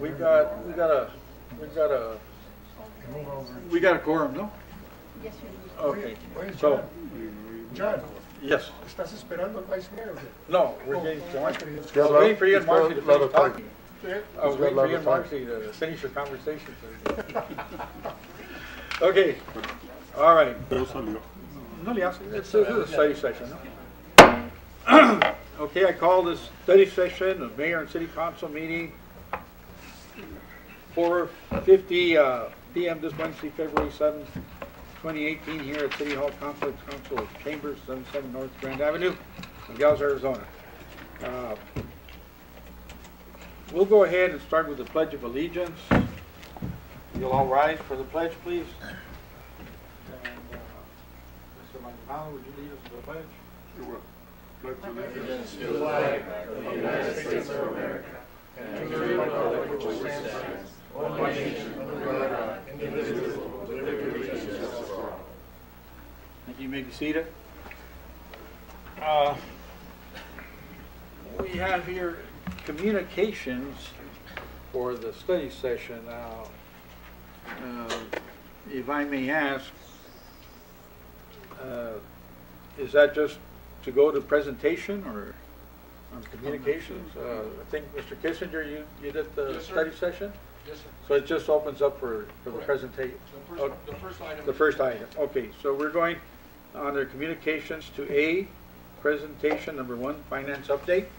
we got a quorum, no? Yes, sir. Okay. Oye, So, John, yes. ¿estás esperando al vice mayor? No, we're getting going. okay. I was waiting for you and Marcy to finish talking. Yeah. I was waiting for you and Marcy to finish your conversation. Okay. All right. No le hace. This is a study session, no? Okay, I call this study session of Mayor and City Council meeting 4:50 p.m. this Wednesday, February 7th, 2018, here at City Hall Complex Council of Chambers, 77 North Grand Avenue, Nogales, Arizona. We'll go ahead and start with the Pledge of Allegiance. You'll all rise for the pledge, please. And Mr. Manzano, would you lead us to the pledge? Sure. Allegiance to the flag of the United States of America and to the republic for which it stands, one nation, under God, indivisible, with liberty and justice for all. Thank you. You may be seated. We have here communications for the study session. If I may ask, is that just to go to presentation or on communications? I think Mr. Kissinger, you did the study session? Yes, sir. So it just opens up for the Correct. presentation? The first item. The first item, okay. So we're going on their communications to A, presentation number 1, finance update.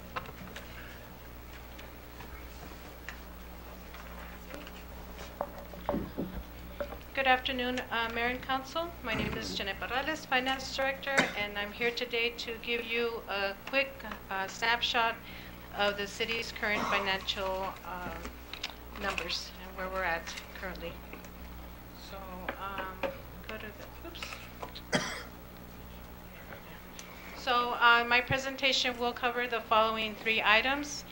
Good afternoon, Mayor and Council. My name is Janet Barrales, Finance Director, and I'm here today to give you a quick snapshot of the city's current financial numbers and where we're at currently. So, go to the, oops. So, my presentation will cover the following 3 items.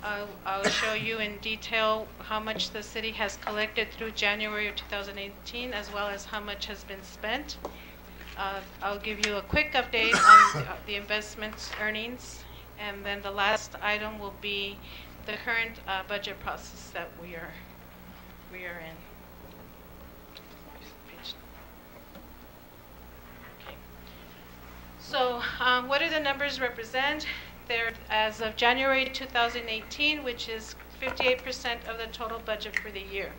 I'll show you in detail how much the city has collected through January of 2018, as well as how much has been spent. I'll give you a quick update on the investments earnings, and then the last item will be the current budget process that we are in. Okay. So, what do the numbers represent? There, as of January 2018, which is 58% of the total budget for the year.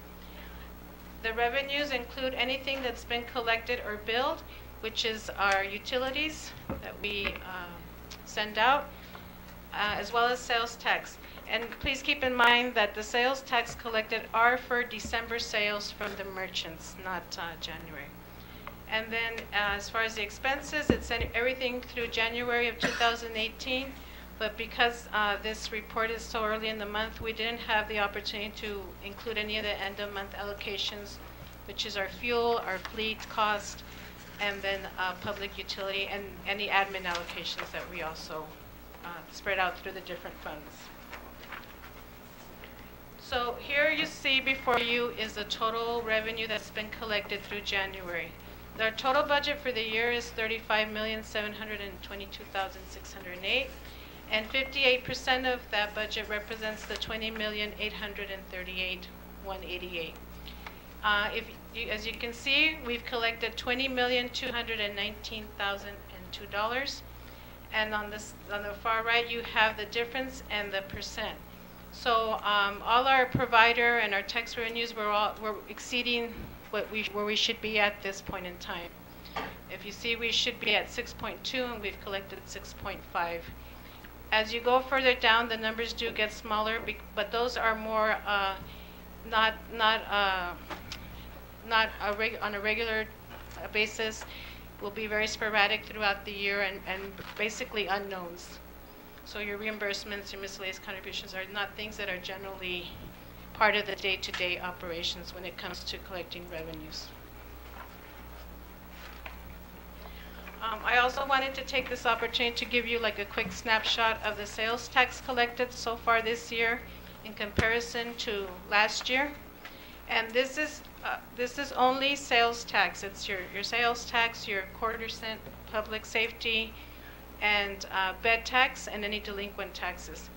The revenues include anything that's been collected or billed, which is our utilities that we send out, as well as sales tax. And please keep in mind that the sales tax collected are for December sales from the merchants, not January. And then as far as the expenses, it's everything through January of 2018. But because this report is so early in the month, we didn't have the opportunity to include any of the end-of-month allocations, which is our fuel, our fleet cost, and then public utility, and any admin allocations that we also spread out through the different funds. So here you see before you is the total revenue that's been collected through January. Our total budget for the year is $35,722,608. And 58% of that budget represents the $20,838,188. As you can see, we've collected $20,219,002, and on the far right you have the difference and the percent. So all our provider and our tax revenues we're exceeding where we should be at this point in time. If you see, we should be at 6.2, and we've collected 6.5. As you go further down, the numbers do get smaller, but those are more not on a regular basis. Will be very sporadic throughout the year and basically unknowns. So your reimbursements, your miscellaneous contributions are not things that are generally part of the day-to-day operations when it comes to collecting revenues. I also wanted to take this opportunity to give you like a quick snapshot of the sales tax collected so far this year in comparison to last year. And this is only sales tax. It's your sales tax, your quarter cent public safety, and bed tax, and any delinquent taxes.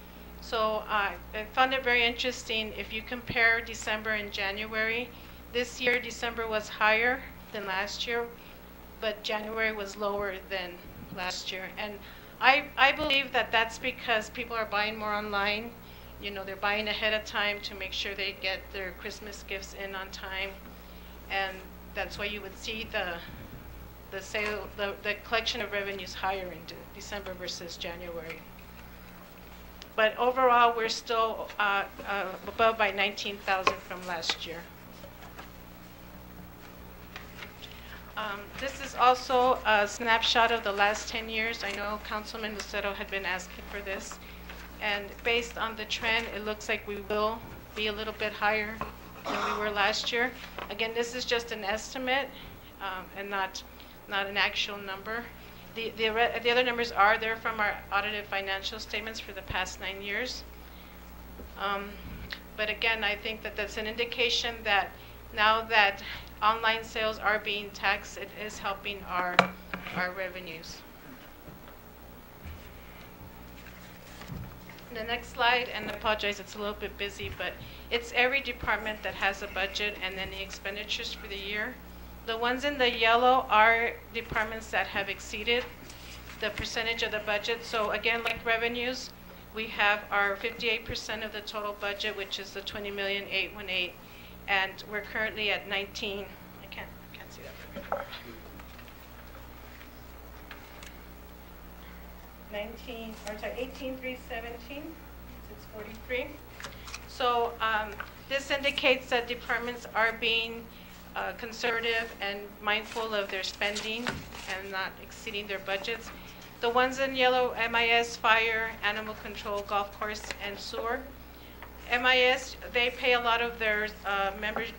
So I found it very interesting. If you compare December and January, this year December was higher than last year, but January was lower than last year. And I believe that that's because people are buying more online. You know, they're buying ahead of time to make sure they get their Christmas gifts in on time. And that's why you would see the collection of revenues higher in December versus January. But overall, we're still above by 19,000 from last year. This is also a snapshot of the last 10 years. I know Councilman Lucero had been asking for this. And based on the trend, it looks like we will be a little bit higher than we were last year. Again, this is just an estimate and not an actual number. The other numbers are there from our audited financial statements for the past 9 years. But again, I think that that's an indication that now that online sales are being taxed, it is helping our revenues. The next slide, and I apologize, it's a little bit busy, but it's every department that has a budget and then the expenditures for the year. The ones in the yellow are departments that have exceeded the percentage of the budget. So again, like revenues, we have our 58% of the total budget, which is the 20,818,000, and we're currently at 19. I can't see that very far. 18,317, 643. So this indicates that departments are being conservative and mindful of their spending and not exceeding their budgets. The ones in yellow, MIS, fire, animal control, golf course, and sewer. MIS, they pay a lot of their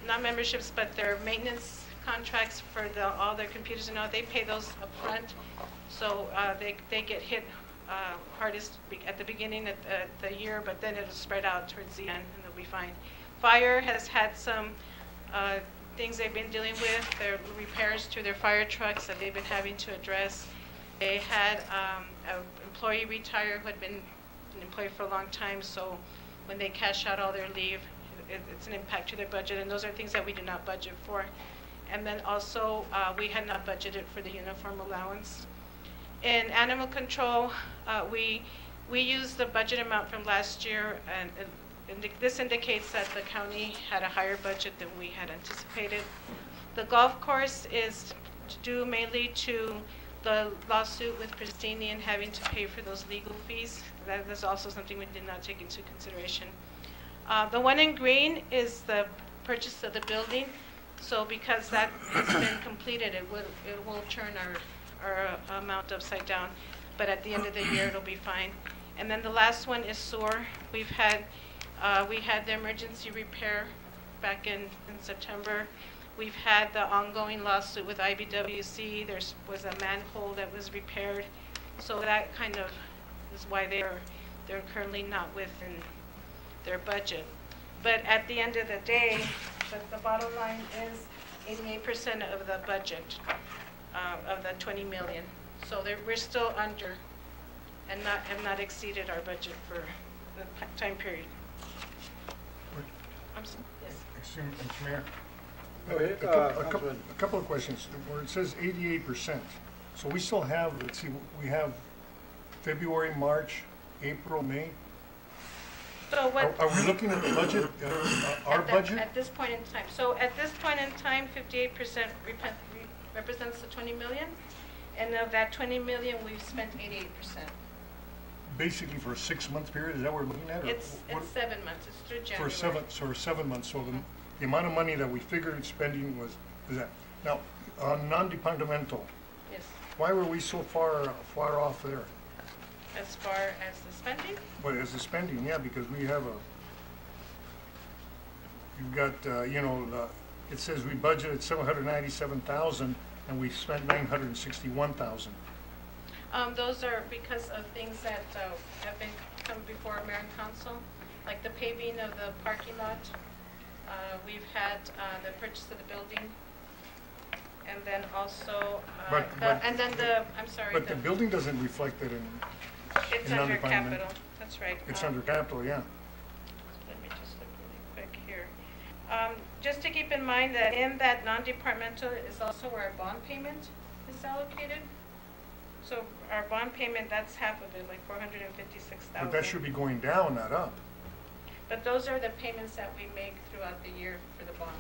not memberships, but their maintenance contracts for all their computers and all. They pay those up front, so they get hit hardest at the beginning of the year, but then it'll spread out towards the end and they'll be fine. Fire has had some things they've been dealing with, their repairs to their fire trucks that they've been having to address. They had an employee retire who had been an employee for a long time, so when they cash out all their leave, it's an impact to their budget, and those are things that we do not budget for. And then also, we had not budgeted for the uniform allowance. In animal control, we used the budget amount from last year, and this indicates that the county had a higher budget than we had anticipated. The golf course is due mainly to the lawsuit with Pristini and having to pay for those legal fees. That is also something we did not take into consideration. The one in green is the purchase of the building. So because that has been completed, it will turn our amount upside down. But at the end of the year, it'll be fine. And then the last one is sewer. We had the emergency repair back in September. We've had the ongoing lawsuit with IBWC. There was a manhole that was repaired. So that kind of is why they're currently not within their budget. But at the end of the day, the bottom line is 88% of the budget of the 20 million. So we're still under and have not exceeded our budget for the time period. I'm sorry. Yes. Excuse me, Mr. Mayor. Go ahead, A couple of questions. Where it says 88%, so we still have, let's see, we have February, March, April, May. So what? Are we looking at the budget, our budget? At this point in time. So at this point in time, 58% represents the 20 million. And of that 20 million, we've spent 88%. Basically for a 6-month period, is that what we're looking at? It's 7 months. It's through January. For 7 months. So the amount of money that we figured spending was that. Now, on non-departmental, Yes. why were we so far off there? As far as the spending? Well, as the spending, yeah, because we have you've got, it says we budgeted 797,000 and we spent 961,000. Those are because of things that have been come before Mayor and Council, like the paving of the parking lot. We've had the purchase of the building, and then also, I'm sorry. But But the building doesn't reflect it in. it's in under non-departmental. capital. That's right. It's under capital, yeah. Let me just look really quick here. Just to keep in mind that in that non-departmental is also where our bond payment is allocated. So our bond payment, that's half of it, like 456,000. But that should be going down, not up. But those are the payments that we make throughout the year for the bonds.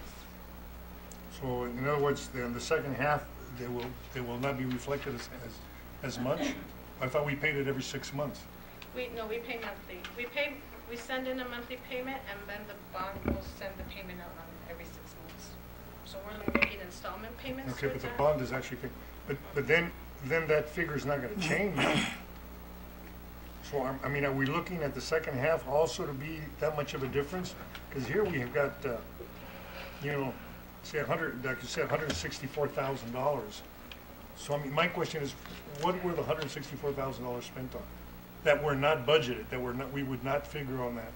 So in other words, in the second half, they will not be reflected as much? I thought we paid it every 6 months. No, we pay monthly. We send in a monthly payment, and then the bond will send the payment out on every 6 months. So we're only making installment payments. Okay, with but the that. bond is actually, but then that figure's not gonna change. So, I mean, are we looking at the second half also to be that much of a difference? Because here we have got, you know, say like you said, $164,000. So, I mean, my question is, what were the $164,000 spent on? That were not budgeted, we would not figure on that.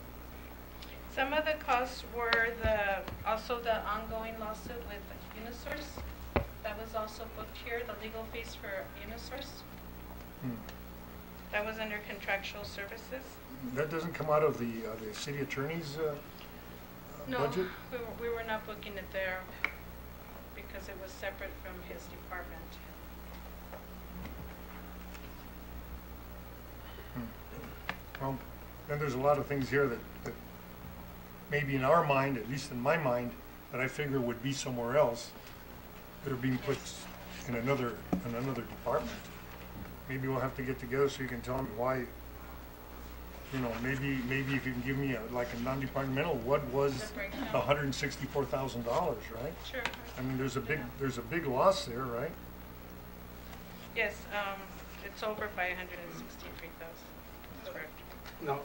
Some of the costs were also the ongoing lawsuit with Unisource. That was also booked here, the legal fees for Unisource. That was under contractual services. That doesn't come out of the city attorney's budget? No, we were not booking it there because it was separate from his department. Well, then there's a lot of things here that maybe in our mind, at least in my mind, that I figure would be somewhere else, that are being put in another department. Maybe we'll have to get together so you can tell me why, you know, maybe if you can give me like a non-departmental, what was the $164,000, right? Sure. I mean, there's a big loss there, right? Yes, it's over by 163,000. That's correct. Now,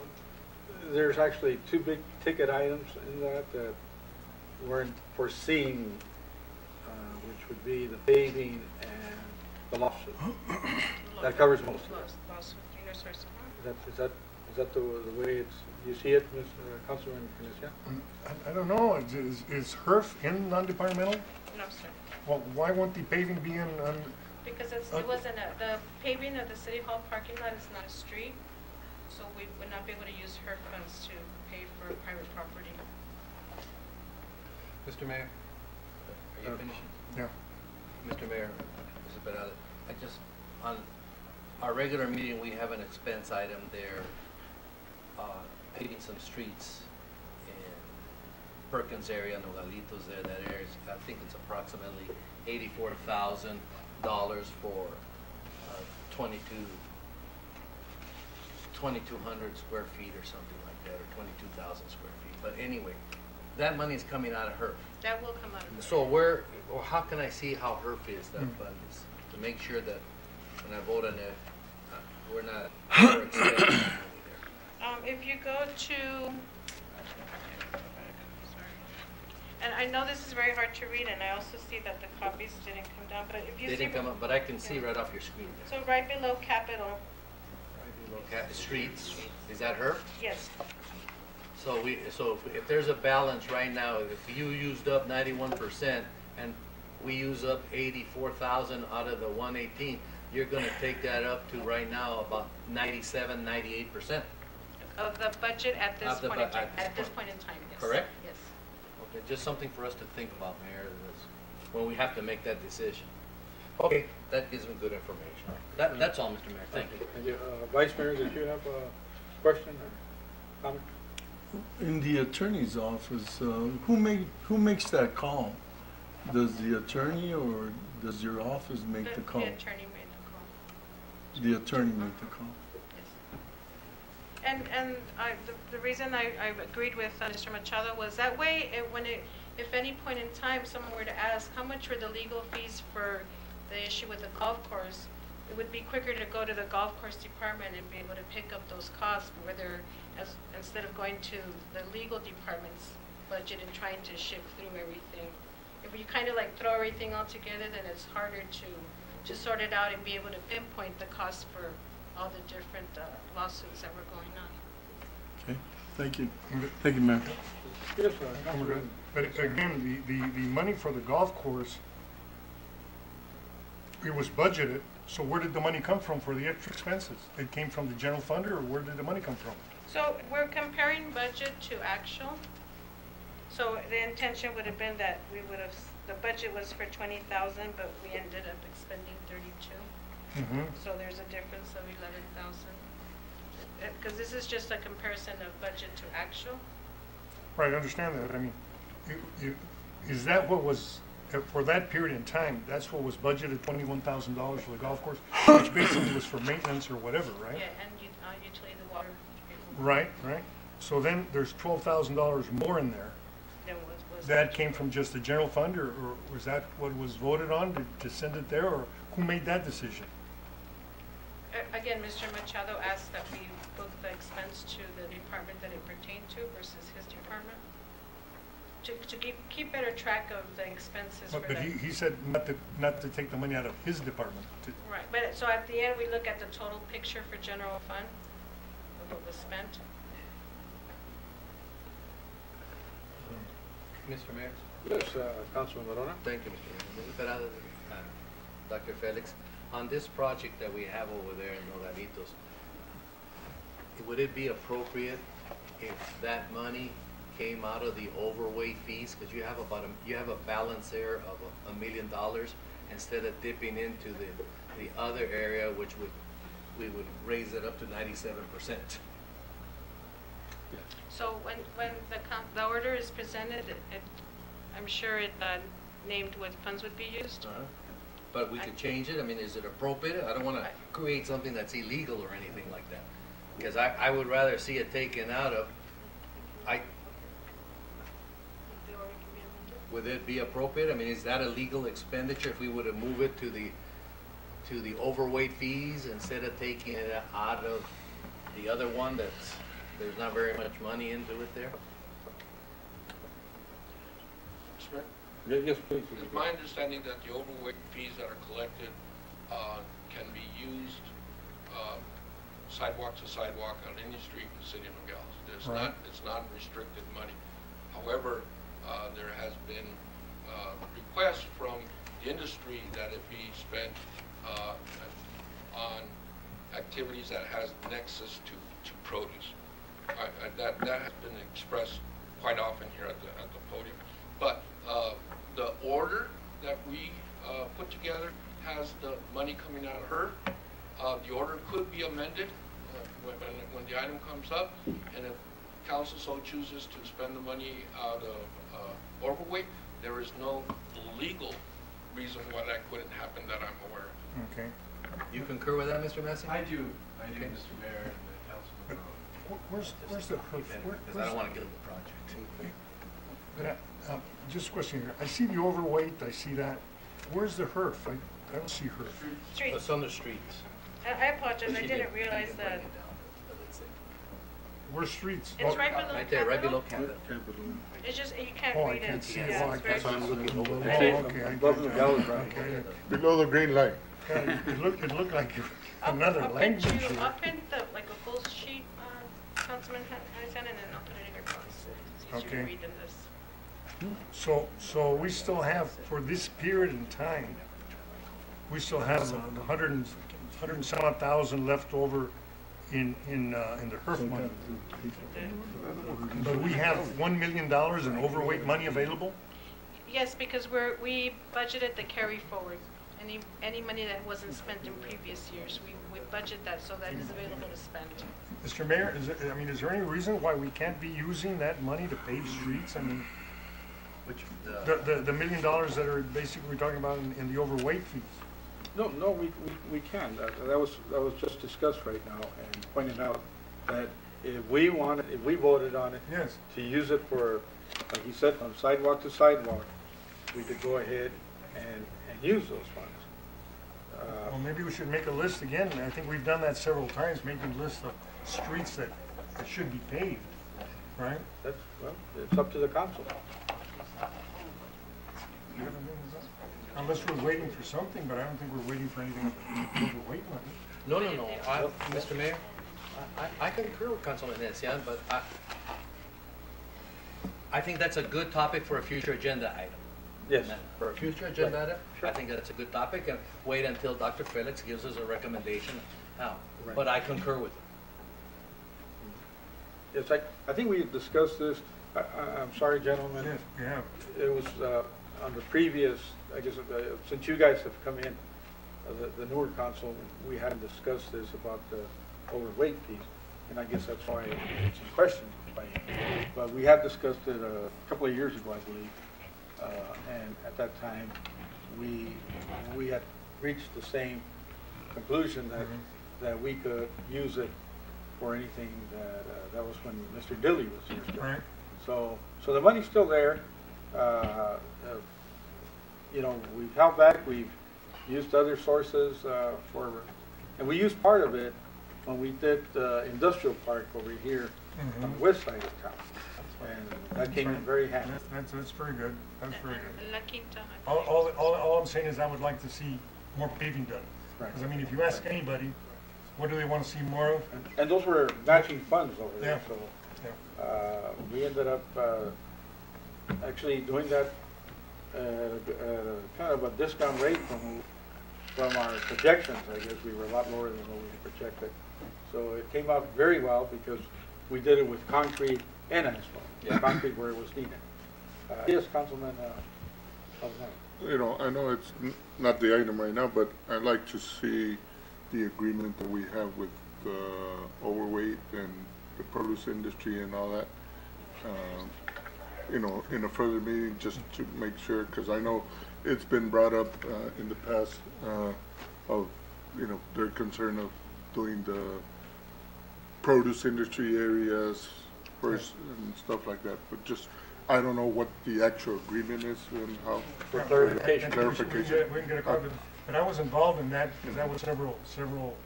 there's actually two big ticket items in that weren't foreseen, which would be the paving and the lawsuit. That covers most of it. Lawsuit, Unisource. Is that the way you see it, Ms. Councilman Canizia? I don't know, is HERF in non-departmental? No, sir. Well, why won't the paving be in, Because it wasn't the paving of the City Hall parking lot is not a street, so we would not be able to use her funds to pay for private property. Mr. Mayor, are you finishing? yeah. Mr. Mayor, Mrs. Peralta, on our regular meeting, we have an expense item there, paving some streets in Perkins area, Nogalitos there, that area, I think it's approximately $84,000 for 2,200 square feet or something like that, or 22,000 square feet. But anyway, that money is coming out of HERF. That will come out of her. So how can I see how HERF is, that fund is, to make sure that when I vote on it, we're not overextending money there? If you go to, sorry, and I know this is very hard to read, and I also see that the copies didn't come down, but if you see. They didn't come up, but I can see right off your screen there. So right below capital, Streets, is that HERF? yes, So if there's a balance right now, if you used up 91% and we use up 84,000 out of the 118, you're gonna take that up to right now about 97, 98%. of the budget at this Of the point in bu- time, at at this this point in time, yes. Correct? Yes. Okay, just something for us to think about, Mayor, when we have to make that decision. Okay, that gives me good information. That's all, Mr. Mayor, thank you. Thank you. Vice Mayor, did you have a question or comment? In the attorney's office, who makes that call? Does the attorney or does your office make the call? The attorney made the call. The attorney make the call. Yes. And the reason I agreed with Mr. Machado was that way, if any point in time someone were to ask how much were the legal fees for the issue with the golf course, it would be quicker to go to the golf course department and be able to pick up those costs, instead of going to the legal department's budget and trying to shift through everything. If you kind of like throw everything all together, then it's harder to sort it out and be able to pinpoint the cost for all the different lawsuits that were going on. Okay, thank you. Thank you, Mayor. Yes, Councilman. But again, the money for the golf course, it was budgeted, so where did the money come from for the extra expenses? It came from the general fund, or where did the money come from? So we're comparing budget to actual. So the intention would have been that we would have, the budget was for 20,000, but we ended up expending 32. Mm-hmm. So there's a difference of 11,000. Because this is just a comparison of budget to actual. Right, I understand that. I mean, is that what was, for that period in time, that's what was budgeted, $21,000 for the golf course, which basically was for maintenance or whatever, right? Yeah, and utility the water. Right, right. So then there's $12,000 more in there. Than was That came from just the general fund, or was that what was voted on to send it there, or who made that decision? Again, Mr. Machado asked that we book the expense to the department that it pertained to versus his department. To keep better track of the expenses for But that. he said not to take the money out of his department. Right, but so at the end, we look at the total picture for general fund of what was spent. Mr. Mayor? Yes, Councilman Verona? Thank you, Mr. Mayor. Mr. Peralta, Dr. Felix, on this project that we have over there in Nogalitos, would it be appropriate if that money came out of the overweight fees? Because you have you have a balance there of $1 million, instead of dipping into the other area, which we would raise it up to 97%. So when the order is presented, I'm sure it named what funds would be used. But we could change it. I mean, is it appropriate? I don't want to create something that's illegal or anything like that. Because I would rather see it taken out of, would it be appropriate? I mean, is that a legal expenditure if we were to move it to the overweight fees instead of taking it out of the other one there's not very much money into it there? Yes, please. It's my understanding that the overweight fees that are collected can be used sidewalk to sidewalk on any street in the city of Nogales. It's not restricted money. However, there has been requests from the industry that it be spent on activities that has nexus to produce. That has been expressed quite often here at the podium. But the order that we put together has the money coming out of her. The order could be amended when the item comes up, and if council so chooses to spend the money out of overweight, there is no legal reason why that couldn't happen that I'm aware of. Okay. You concur with that, Mr. Messi? I do, Okay. Mr. Mayor and the Councilman. Where's the proof? Because I don't want to kill the project. Just a question here. I see the overweight, I see that. Where's the HERF? I don't see HERF. Streets. It's on the streets. I apologize, I didn't realize that. Where's streets? It's right below Right there, right below capital. Capital. It's just, you can't Oh, I read it. can't see it. Yeah, Oh, I it's very can't That's why I'm looking over Oh, there. okay. Above the gallows, right? Okay. Below the green light. Yeah, it looked like another I'll language print here. I'll print like a full sheet, Councilman Heisan, and then I'll put it in your box. It's easier Okay. to read than this. So we still have, for this period in time, we still have 100 and some odd thousand left over in the HERF money. But we have $1 million in overweight money available? Yes, because we budgeted the carry forward. Any money that wasn't spent in previous years, we budget that so that is available to spend. Mr. Mayor, is there any reason why we can't be using that money to pave streets? I mean, Which, the $1 million that are basically we're talking about in the overweight fees. No, we can. That was just discussed right now and pointed out that if we voted on it, Yes. to use it for, like he said, from sidewalk to sidewalk, we could go ahead and use those funds. Well, maybe we should make a list again. I think we've done that several times, making lists of streets that should be paved, right? It's up to the council. Unless we're waiting for something, but I don't think we're waiting for anything overweight money. no, Mr. Mayor, I concur with Councilman Necian, but I think that's a good topic for a future agenda item. Yes. For a future agenda item, Sure. I think that's a good topic, and wait until Dr. Felix gives us a recommendation now. Right. But I concur with it. It's like, I think we had discussed this, I'm sorry, gentlemen. Yes, yeah. It was on the previous, I guess, since you guys have come in, the newer council, we hadn't discussed this about the overweight piece, and I guess that's why it's in question. But we had discussed it a couple of years ago, I believe, and at that time, we had reached the same conclusion that that we could use it for anything that was when Mr. Dilly was here still. Right. So the money's still there. You know, we've held back. We've used other sources and we used part of it when we did the industrial park over here on the west side of town, and that came in very handy. That's very good. That's very good. La Quinta. All I'm saying is I would like to see more paving done. Right. Because I mean, if you ask anybody, what do they want to see more of? And those were matching funds over there, Yeah. so Yeah. we ended up actually doing that at a kind of a discount rate from our projections. I guess we were a lot lower than what we had projected. So it came out very well because we did it with concrete and asphalt. Concrete where it was needed. Yes, Councilman. You know, I know it's not the item right now, but I'd like to see the agreement that we have with overweight and the produce industry and all that. You know, in a further meeting, just to make sure, because I know it's been brought up in the past of, you know, their concern of doing the produce industry areas first and stuff like that. But just, I don't know what the actual agreement is and how. For clarification. We can get a copy. But I was involved in that because that was several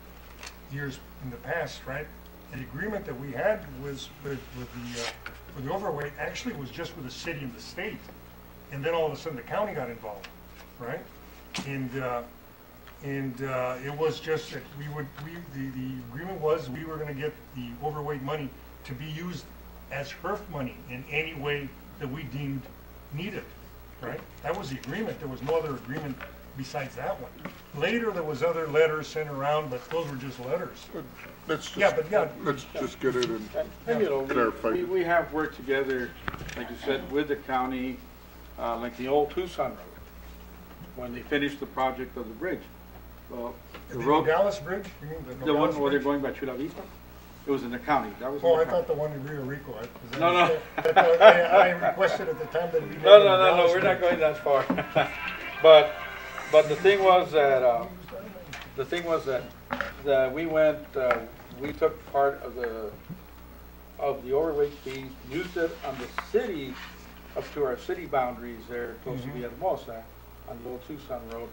years in the past, right? The agreement that we had was with the overweight actually was just with the city and the state, and then all of a sudden the county got involved, right? And it was just that the agreement was we were going to get the overweight money to be used as HERF money in any way that we deemed needed, right? That was the agreement. There was no other agreement besides that one. Later there was other letters sent around, but those were just letters. Let's just, let's just get it And you know, clarify. we have worked together, like you said, with the county, like the old Tucson Road, when they finished the project of the bridge. Well, the road, Nogales Bridge? You mean the one Nogales where they're Bridge? going by Chula Vista, it was in the county. That was. Oh, in I the thought county. the one in Rio Rico. No. I requested at the time that we. No, we're not going that far. But the thing was that that we went, we took part of the overweight fees, used it on the city, up to our city boundaries there, close to Villahermosa, on the old Tucson Road,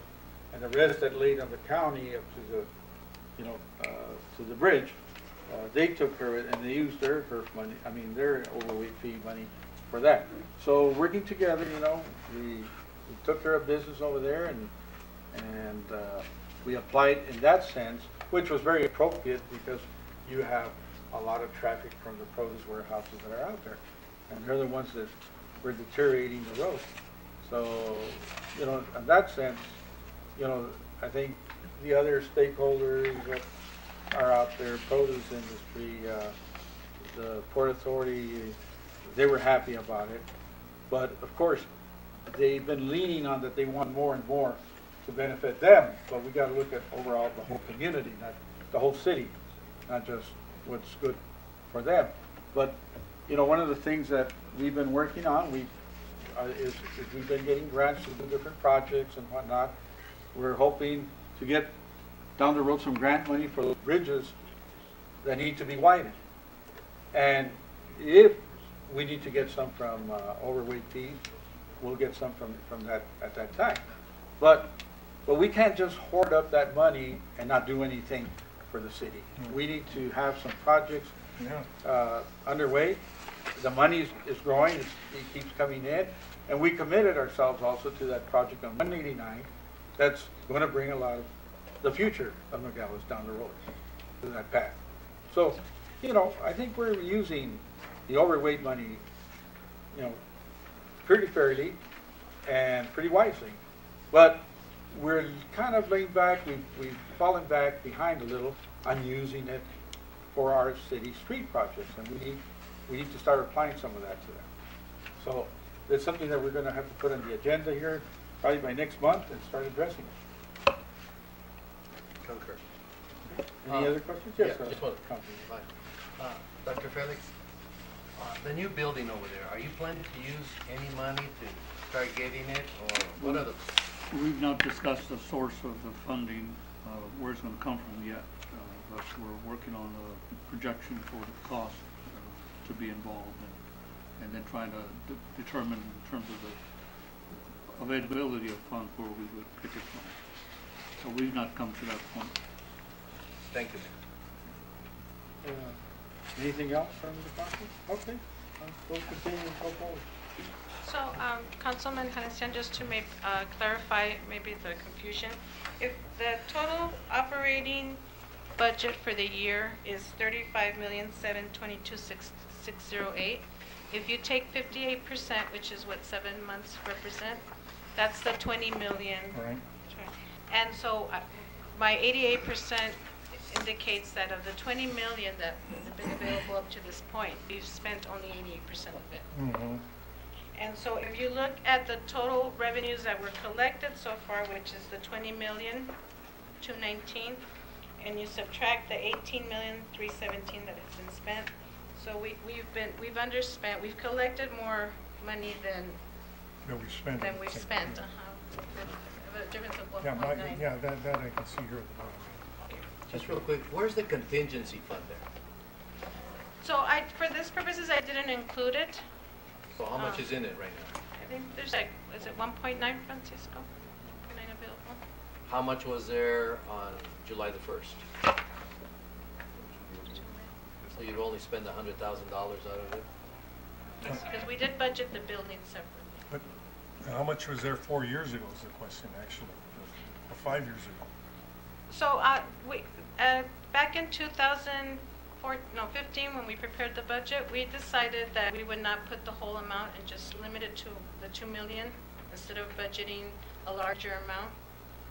and the rest that laid on the county up to the, you know, to the bridge. They took care of it, and they used their HERF money, I mean their overweight fee money for that. So working together, you know, we took care of business over there, and we applied in that sense, which was very appropriate because you have a lot of traffic from the produce warehouses that are out there, and they're the ones that were deteriorating the road. So, you know, in that sense, you know, I think the other stakeholders that are out there, produce industry, the Port Authority, they were happy about it. But of course, they've been leaning on that they want more and more to benefit them, but we got to look at overall the whole community, not the whole city, not just what's good for them. But you know, one of the things that we've been working on, is we've been getting grants to do different projects and whatnot. We're hoping to get down the road some grant money for the bridges that need to be widened. And if we need to get some from overweight fees, we'll get some from that at that time. But we can't just hoard up that money and not do anything for the city. We need to have some projects underway. The money is growing, it keeps coming in, and we committed ourselves also to that project on 189 that's going to bring a lot of the future of Nogales down the road to that path. So, you know, I think we're using the overweight money, you know, pretty fairly and pretty wisely. But we're kind of laying back, we've fallen back behind a little on using it for our city street projects. And we need we need to start applying some of that to them. So it's something that we're gonna have to put on the agenda here, probably by next month, and start addressing it. Concur. Any other questions? Yes, Yeah, just one. Councilman. Fine. Dr. Felix, the new building over there, are you planning to use any money to start getting it, or what are the? We've not discussed the source of the funding, where it's gonna come from yet, but we're working on a projection for the cost to be involved and then trying to determine in terms of the availability of funds where we would pick it from. So we've not come to that point. Thank you. Anything else from the council? Okay, we'll continue and go forward. So, Councilman Hanesian, just to make, clarify maybe the confusion, if the total operating budget for the year is 35,722,608, if you take 58%, which is what 7 months represent, that's the 20 million. Right. And so my 88% indicates that of the 20 million that has been available up to this point, we've spent only 88% of it. Mm-hmm. And so if you look at the total revenues that were collected so far, which is the 20,219,000, and you subtract the 18,317,000 that has been spent, so we've underspent. We've collected more money than we've spent. we've spent. A difference of 1.9. Yeah, that I can see here at the bottom. Just real quick, where's the contingency fund there? So for this purposes, I didn't include it. So how much is in it right now? I think there's is it 1.9, Francisco? 1.9 available. How much was there on July the 1st? So you've only spent $100,000 out of it? Because we did budget the building separately. But how much was there 4 years ago is the question, actually, or 5 years ago? So back in 2015, when we prepared the budget, we decided that we would not put the whole amount and just limit it to the 2 million instead of budgeting a larger amount,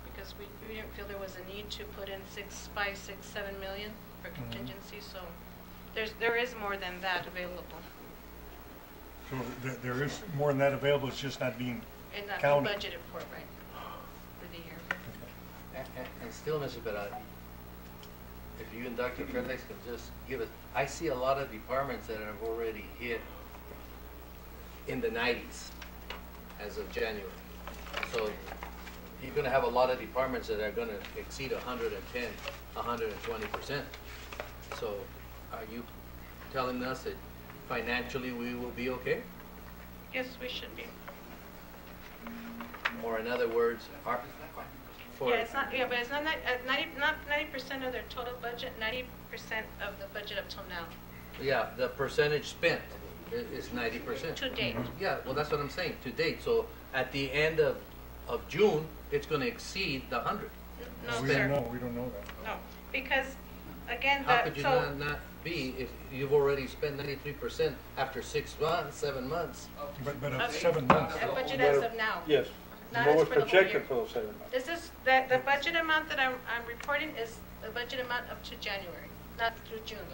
because we didn't feel there was a need to put in 5, 6, 7 million for contingency. So there is more than that available. So there is more than that available, it's just not being And not counted. budgeted for, right, for the year. And still, Mr. Peralta, if you and Dr. Felix can just give us, I see a lot of departments that have already hit in the 90s as of January. So you're going to have a lot of departments that are going to exceed 110, 120%. So are you telling us that financially we will be okay? Yes, we should be. Or in other words, Yeah, it's not. Yeah, but it's not 90% of their total budget. 90% of the budget up till now. Yeah, the percentage spent is 90%. To date. Yeah, well, that's what I'm saying, to date. So at the end of June, it's going to exceed the 100. No, We sir. don't know, we don't know that. No, because again, How could you not be if you've already spent 93% after 6 months, 7 months? But Okay. of 7 months. The budget as of now. Yes, Not what as was for the whole projected year. for those 7 months? This is the budget amount that I'm reporting is the budget amount up to January, not through June.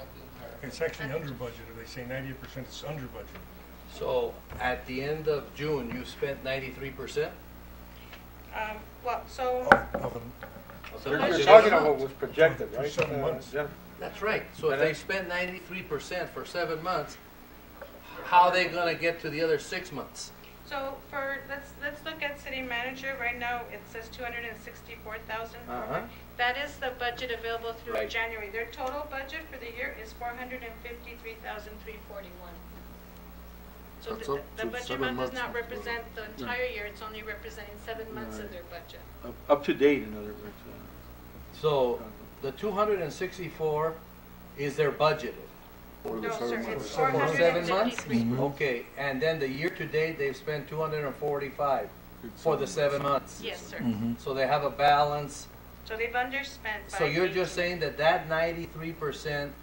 It's actually under budget. If they say 90%, it's under budget. So at the end of June, you spent 93%? Well, so Of them. of the You're budget talking amount? about what was projected, For right? 7 months. Yeah. That's right. So if they spent 93% for 7 months, how are they going to get to the other 6 months? So let's look at city manager. Right now, it says 264,000. That is the budget available through Right. January. Their total budget for the year is 453,341. So That's the up to budget 7 amount does months. not represent the entire year. It's only representing 7 months of their budget. Up to date, in other words. So the 264 is their budget. For the No, 7 sir, months. it's For 7 months? 453. Okay, and then the year-to-date, they've spent 245 for the 7 months. Yes, sir. So they have a balance. So they've underspent by So you're 18. just saying that that 93%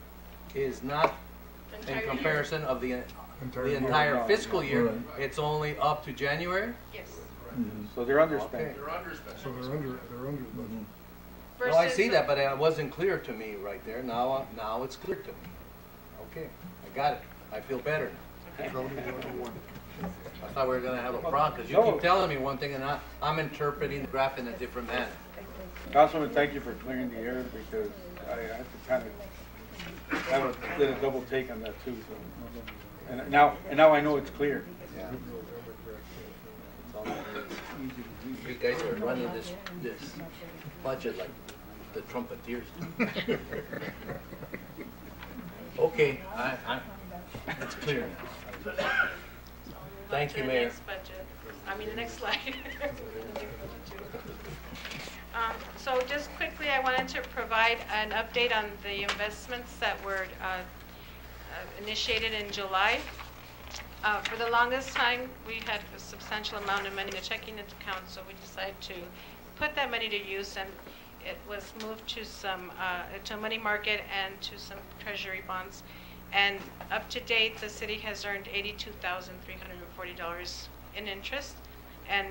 is not The in entire year. comparison of the Entire entire year. fiscal year? Right. It's only up to January? Yes. So they're Okay. underspent. They're underspent. So they're under the budget. No, I see Versus- that, but it wasn't clear to me right there. Now it's clear to me. Okay, I got it. I feel better now. I thought we were gonna have a problem, because you No. keep telling me one thing and I'm interpreting the graph in a different manner. Councilman, thank you for clearing the air, because I had to kind of did a double take on that too. So. And now I know it's clear. Yeah. You guys are running this budget like the trumpeteers. Okay, it's clear now. Thank you, To the Mayor. next budget. I mean, the next slide. So just quickly, I wanted to provide an update on the investments that were initiated in July. For the longest time, we had a substantial amount of money in the checking account, so we decided to put that money to use, and it was moved to some to money market and to some treasury bonds. And up to date, the city has earned $82,340 in interest, and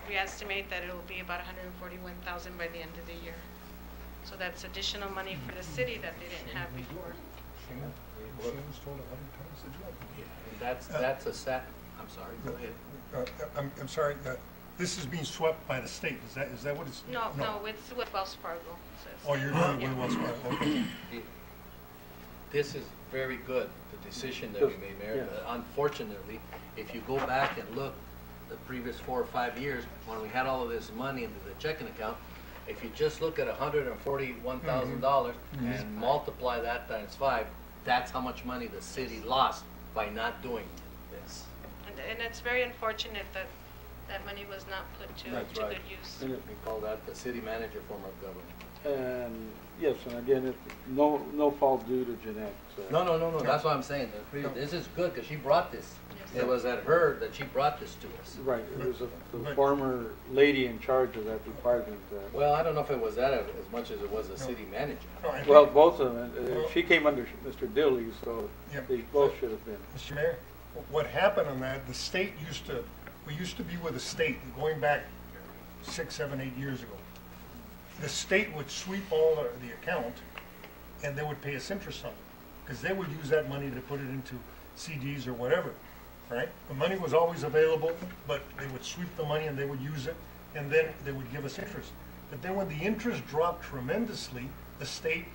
we estimate that it will be about $141,000 by the end of the year. So that's additional money for the city that they didn't have before. That's a set. I'm sorry. Go ahead. I'm sorry. This is being swept by the state. Is that what it's? No, it's with Wells Fargo. So it's- Oh, you're doing it with Wells Fargo. Okay. This is very good, the decision that we made, Mayor. Unfortunately, if you go back and look the previous 4 or 5 years, when we had all of this money into the checking account, if you just look at $141,000 and multiply that times 5, that's how much money the city lost by not doing this. And it's very unfortunate that that money was not put to That's good right. use. And We call that the city manager form of government. And yes, and again, no fault due to Jeanette. So. No, that's what I'm saying. This is good, because she brought this. Yes. It was at her that she brought this to us. Right, it was the former lady in charge of that department. Well, I don't know if it was that as much as it was the city manager. No, I think- Well, both of them. She came under Mr. Dilly, so Yep. they both should have been. Mr. Mayor, what happened on that, we used to be with the state going back 6, 7, 8 years ago. The state would sweep all the account and they would pay us interest on it, because they would use that money to put it into CDs or whatever, right? The money was always available, but they would sweep the money and they would use it, and then they would give us interest. But then when the interest dropped tremendously, the state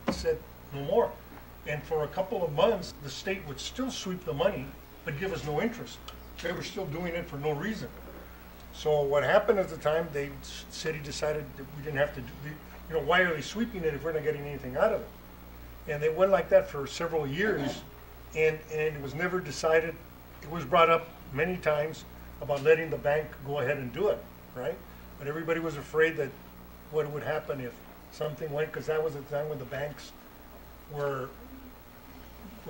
said no more. And for a couple of months, the state would still sweep the money, but give us no interest. They were still doing it for no reason. So what happened at the time, the city decided that we didn't have to do, why are they sweeping it if we're not getting anything out of it? And they went like that for several years, and it was never decided. It was brought up many times about letting the bank go ahead and do it, right? But everybody was afraid that what would happen if something went, because that was the time when the banks were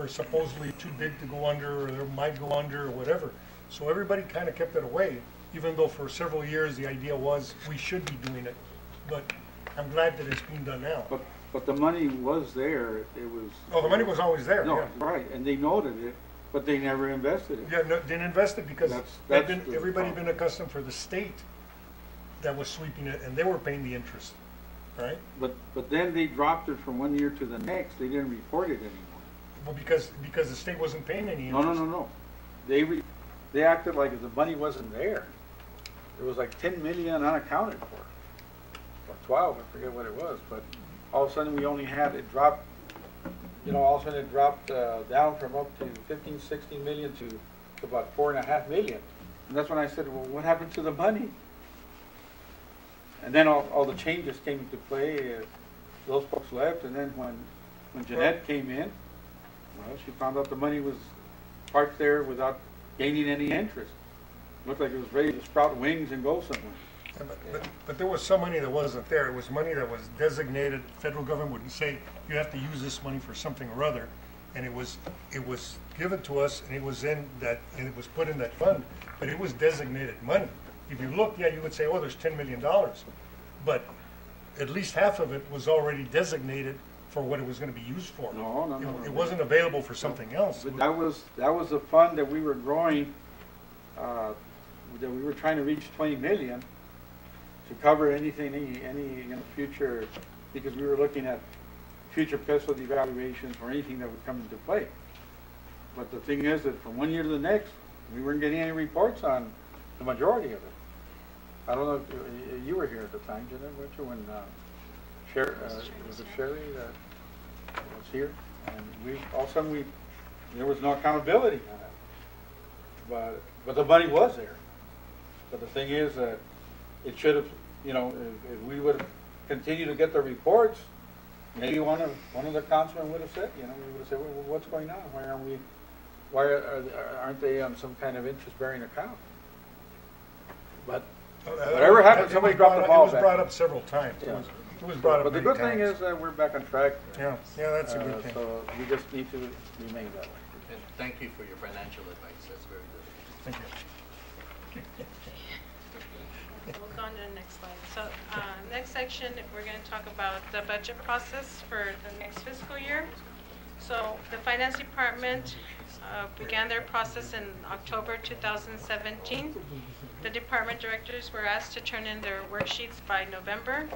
supposedly too big to go under, or they might go under, or whatever. So everybody kind of kept it away, even though for several years the idea was we should be doing it. But I'm glad that it's being done now. But the money was there. It was. Oh, the money was always there. No, Yeah. right, and they noted it, but they never invested it. Yeah, no, didn't invest it because That's everybody the been accustomed for the state that was sweeping it, and they were paying the interest, right? But then they dropped it from one year to the next. They didn't report it anymore. Well, because the state wasn't paying any No, interest. no. They acted like if the money wasn't there. There was like 10 million unaccounted for, or 12, I forget what it was. But all of a sudden we only had it dropped. All of a sudden it dropped down from up to 15, 16 million to about 4.5 million. And that's when I said, well, what happened to the money? And then all the changes came into play. Those folks left, and then when Jeanette came in, well, she found out the money was parked there without gaining any interest. Looked like it was ready to sprout wings and go somewhere. Yeah, but there was some money that wasn't there. It was money that was designated. Federal government would say you have to use this money for something or other, and it was given to us, and it was put in that fund. But it was designated money. If you look, you would say, oh, there's $10 million, but at least half of it was already designated for what it was going to be used for. No. It wasn't available for something else. But that was a fund that we were growing. That we were trying to reach 20 million to cover anything, any future, because we were looking at future peso devaluations or anything that would come into play. But the thing is that from one year to the next, we weren't getting any reports on the majority of it. I don't know if you were here at the time, Janet, weren't you, when was it Sherry that was here? And we, all of a sudden, there was no accountability on it. But the money was there. But the thing is that it should have, you know, if we would have continued to get the reports, maybe one of the councilmen would have said, you know, we would have said, well, what's going on? Why aren't they on some kind of interest-bearing account? But whatever happened, somebody dropped the ball back. It was brought up several times. Yeah. It was brought up But the many good thing times. is that we're back on track. Yeah, that's a good thing. So we just need to remain that way. And thank you for your financial advice, that's very good. Thank you. We'll go on to the next slide. So next section, we're going to talk about the budget process for the next fiscal year. So the finance department began their process in October 2017. The department directors were asked to turn in their worksheets by November.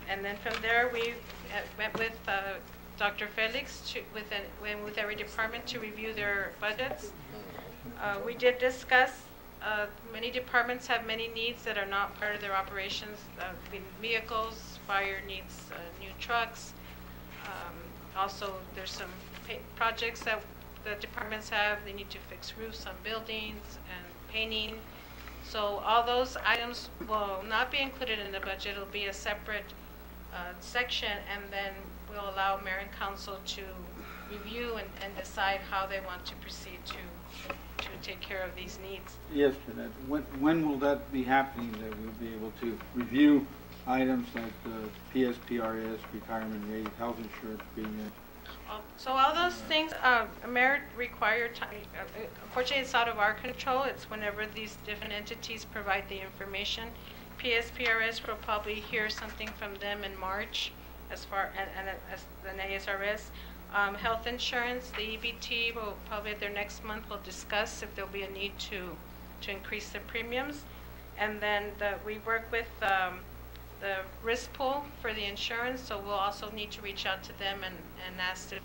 And then from there, we went with Dr. Felix went with every department to review their budgets. We did discuss many departments have many needs that are not part of their operations. Vehicles, fire needs new trucks. Also, there's some projects that the departments have. They need to fix roofs on buildings and painting. So all those items will not be included in the budget. It'll be a separate section, and then we'll allow mayor and council to review and decide how they want to proceed to take care of these needs. Yes, Jeanette. When will that be happening, that we'll be able to review items like the PSPRS, retirement rate, health insurance premium? So all those things, merit required time. Unfortunately, it's out of our control. It's whenever these different entities provide the information. PSPRS will probably hear something from them in March, as far as an ASRS. Health insurance, the EBT will probably at their next month will discuss if there'll be a need to increase the premiums, and then we work with the risk pool for the insurance, so we'll also need to reach out to them and ask if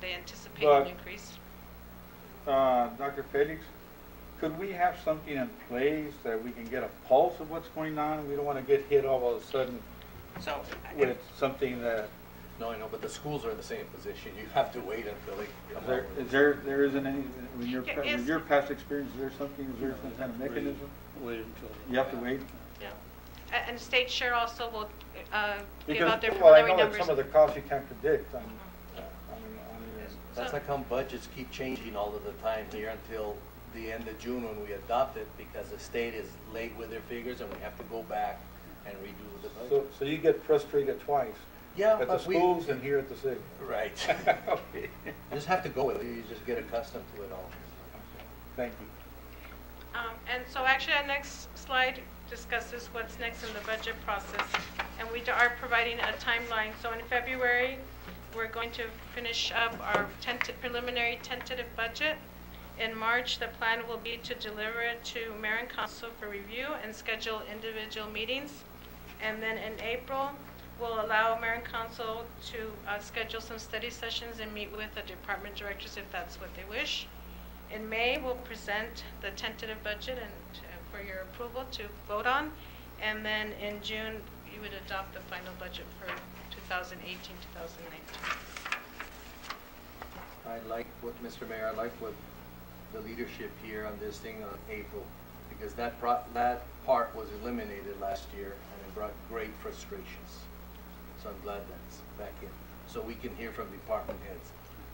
they anticipate an increase. Dr. Felix, could we have something in place that we can get a pulse of what's going on? We don't want to get hit all of a sudden with something that... No, I know, but the schools are in the same position. You have to wait until they come out. There isn't any, with your past experience, is there some kind of mechanism? Wait until. You have to wait? Yeah. And state share also will give Because, out their well, I preliminary know that numbers. some of the costs you can't predict. That's like how budgets keep changing all of the time here until the end of June when we adopt it, because the state is late with their figures and we have to go back and redo the budget. So you get frustrated twice? Yeah, at the but schools and here at the city? Right. Okay. You just have to go with it. You just get accustomed to it all. Thank you. And so actually our next slide discusses what's next in the budget process. And we are providing a timeline. So in February, we're going to finish up our preliminary tentative budget. In March, the plan will be to deliver it to mayor and council for review and schedule individual meetings. And then in April, we'll allow mayor and council to schedule some study sessions and meet with the department directors if that's what they wish. In May, we'll present the tentative budget and for your approval to vote on. And then in June, you would adopt the final budget for 2018, 2019. I like what, Mr. Mayor, I like what the leadership here on this thing on April, because that part was eliminated last year and it brought great frustrations. So I'm glad that's back in. So we can hear from department heads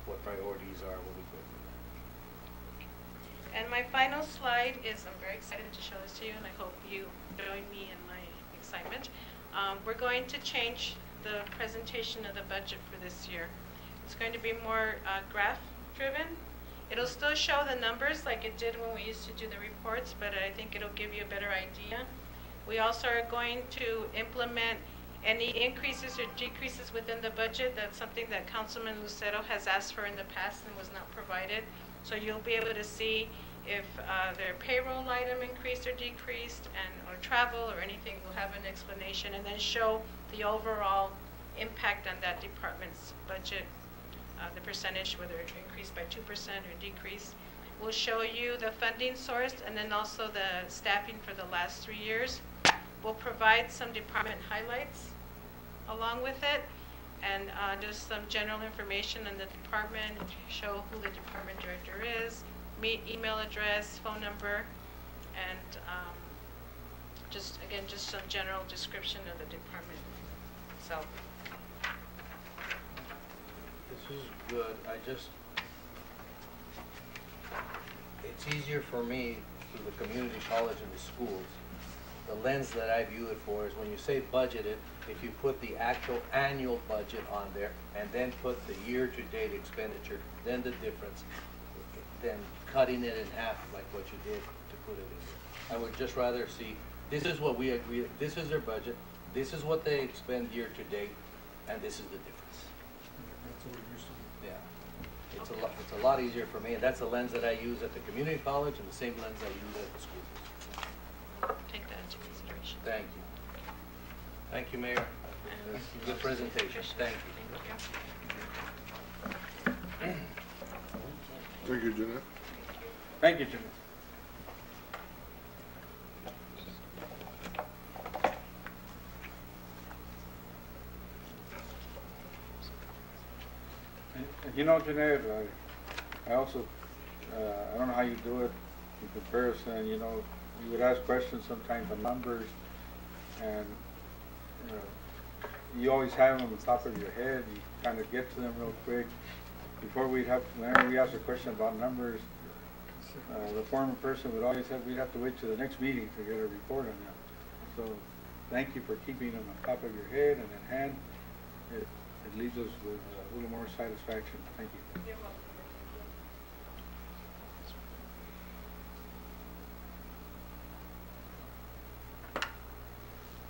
what priorities are when we go through that. And my final slide is, I'm very excited to show this to you, and I hope you join me in my excitement. We're going to change the presentation of the budget for this year. It's going to be more graph-driven. It'll still show the numbers like it did when we used to do the reports, but I think it'll give you a better idea. We also are going to implement any increases or decreases within the budget. That's something that Councilman Lucero has asked for in the past and was not provided. So you'll be able to see if their payroll item increased or decreased, or travel or anything. We'll have an explanation and then show the overall impact on that department's budget the percentage, whether it increased by 2% or decreased. We'll show you the funding source and then also the staffing for the last 3 years. We'll provide some department highlights along with it, and just some general information on the department, show who the department director is, email address, phone number, and just some general description of the department itself. This is good. It's easier for me through the community college and the schools. The lens that I view it for is when you say budgeted, if you put the actual annual budget on there and then put the year-to-date expenditure, then the difference, then cutting it in half like what you did to put it in there. I would just rather see, this is what we agree, this is their budget, this is what they expend year-to-date, and this is the difference. That's what it used to be. Yeah. It's a lot easier for me, and that's the lens that I use at the community college and the same lens I use at the school. Take that into consideration. Thank you. Thank you, Mayor. Good presentation. Thank you. Thank you, Jeanette. Thank you, Jimmy. And you know, Jeanette, I also, I don't know how you do it in comparison, you know, you would ask questions sometimes on numbers, and you always have them on the top of your head, you kind of get to them real quick. Before whenever we ask a question about numbers, the former person would always we'd have to wait till the next meeting to get a report on them. So thank you for keeping them on top of your head and in hand. It leaves us with a little more satisfaction. Thank you. You're welcome.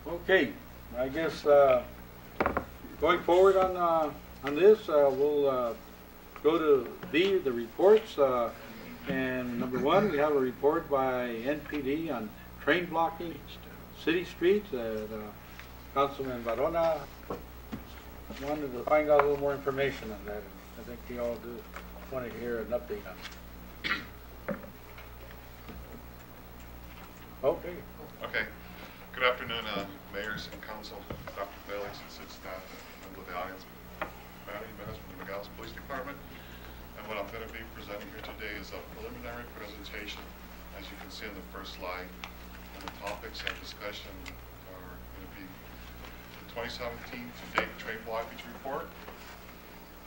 Okay, I guess going forward on this, we'll go to the reports. And number one, we have a report by NPD on train blocking city streets. Councilman Barona wanted to find out a little more information on that. I think we all do want to hear an update on it. Okay. Okay. Good afternoon, mayors and council, Dr. Felix, and city staff, and members of the audience. Manny Menes from the Nogales Police Department. And what I'm going to be presenting here today is a preliminary presentation, as you can see on the first slide. And the topics and discussion are going to be the 2017 to-date train blockage report,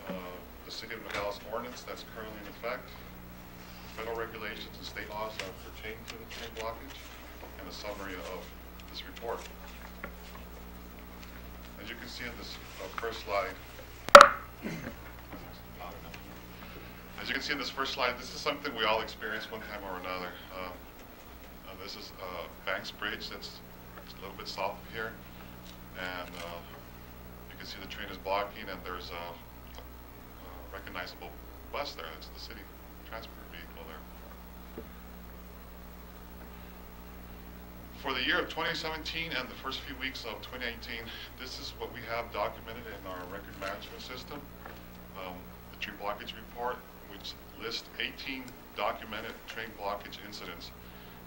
the City of Nogales ordinance that's currently in effect, federal regulations and state laws that pertain to the train blockage, and a summary of this report. As you can see in this first slide, this is something we all experience one time or another. This is Banks Bridge that's a little bit south of here, and you can see the train is blocking, and there's a recognizable bus there. It's the city transport vehicle there. For the year of 2017 and the first few weeks of 2018, this is what we have documented in our record management system, the train blockage report, which lists 18 documented train blockage incidents.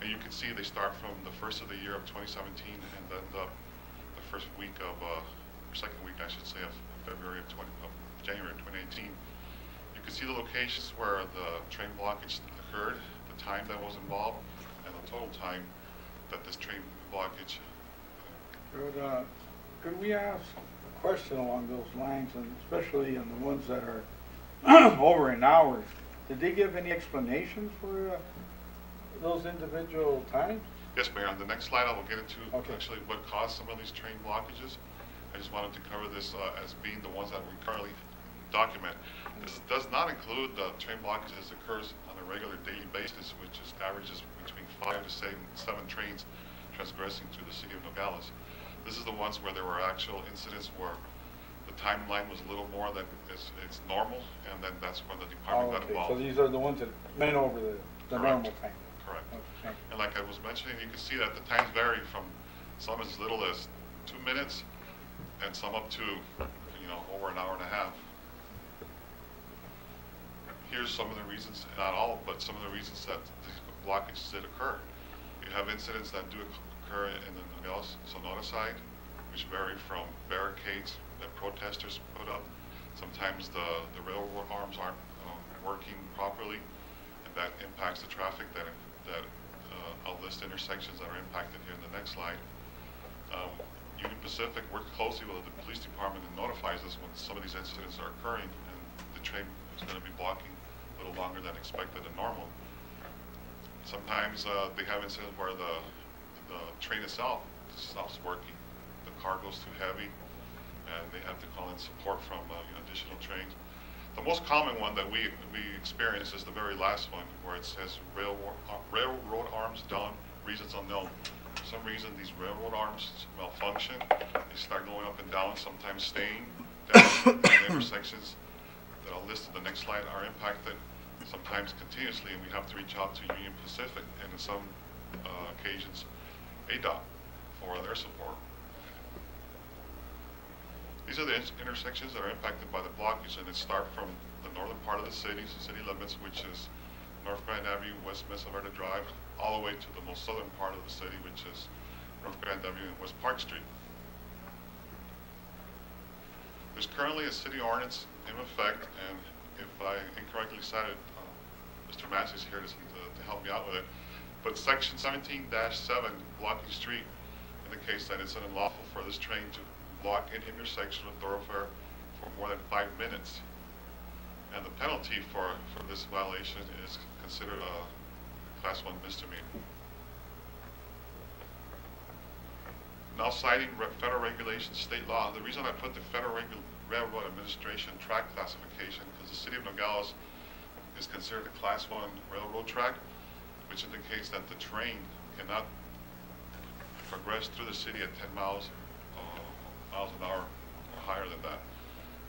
And you can see they start from the first of the year of 2017 and then the first week of, or second week, I should say, of January of 2018. You can see the locations where the train blockage occurred, the time that was involved, and the total time that this train blockage. Could we ask a question along those lines, and especially on the ones that are over an hour? Did they give any explanations for those individual times? Yes, Mayor. On the next slide, I will get into Okay. actually what caused some of these train blockages. I just wanted to cover this as being the ones that we currently document. This does not include the train blockages that occurs on a regular daily basis, which is averages between 5 to 7 trains transgressing through the city of Nogales. This is the ones where there were actual incidents where the timeline was a little more than it's normal, and then that's when the department got involved. So these are the ones that went over the normal time. Correct. Okay. And like I was mentioning, you can see that the times vary from some as little as 2 minutes and some up to, over an hour and a half. here's some of the reasons, not all, but some of the reasons that these blockages did occur. You have incidents that do occur in the Nogales Sonora side, which vary from barricades that protesters put up. Sometimes the railroad arms aren't working properly, and that impacts the traffic. I'll list intersections that are impacted here in the next slide. Union Pacific works closely with the police department and notifies us when some of these incidents are occurring, and the train is going to be blocking a little longer than expected and normal. Sometimes they have incidents where the train itself stops working. The cargo's too heavy, and they have to call in support from additional trains. The most common one that we experience is the very last one, where it says railroad arms down, reasons unknown. For some reason, these railroad arms malfunction. They start going up and down, sometimes staying down. The intersections that I'll list in the next slide are impacted, sometimes continuously, and we have to reach out to Union Pacific and in some occasions ADOT for their support. These are the intersections that are impacted by the blockage, and it starts from the northern part of the city limits, which is North Grand Avenue, West Mesa Verde Drive, all the way to the most southern part of the city, which is North Grand Avenue and West Park Street. There's currently a city ordinance in effect, and if I incorrectly cited, Mr. Massey's here to help me out with it, but section 17-7, blocking street, indicates that it's unlawful for this train to block an intersection or thoroughfare for more than 5 minutes. And the penalty for this violation is considered a Class 1 misdemeanor. Now citing federal regulations, state law, the reason I put the Federal Railroad Administration track classification, because the city of Nogales is considered a Class 1 railroad track, which indicates that the train cannot progress through the city at 10 miles an hour or higher than that.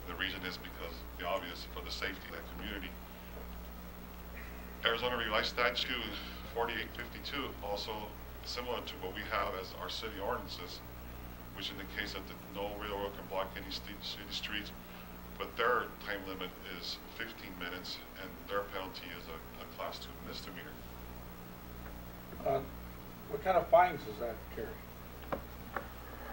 The reason is because the obvious, for the safety of the community. Arizona Revised Statute 4852, also similar to what we have as our city ordinances, which indicates that no railroad can block any city streets, but their time limit is 15 minutes, and their penalty is a Class 2 misdemeanor. What kind of fines does that carry?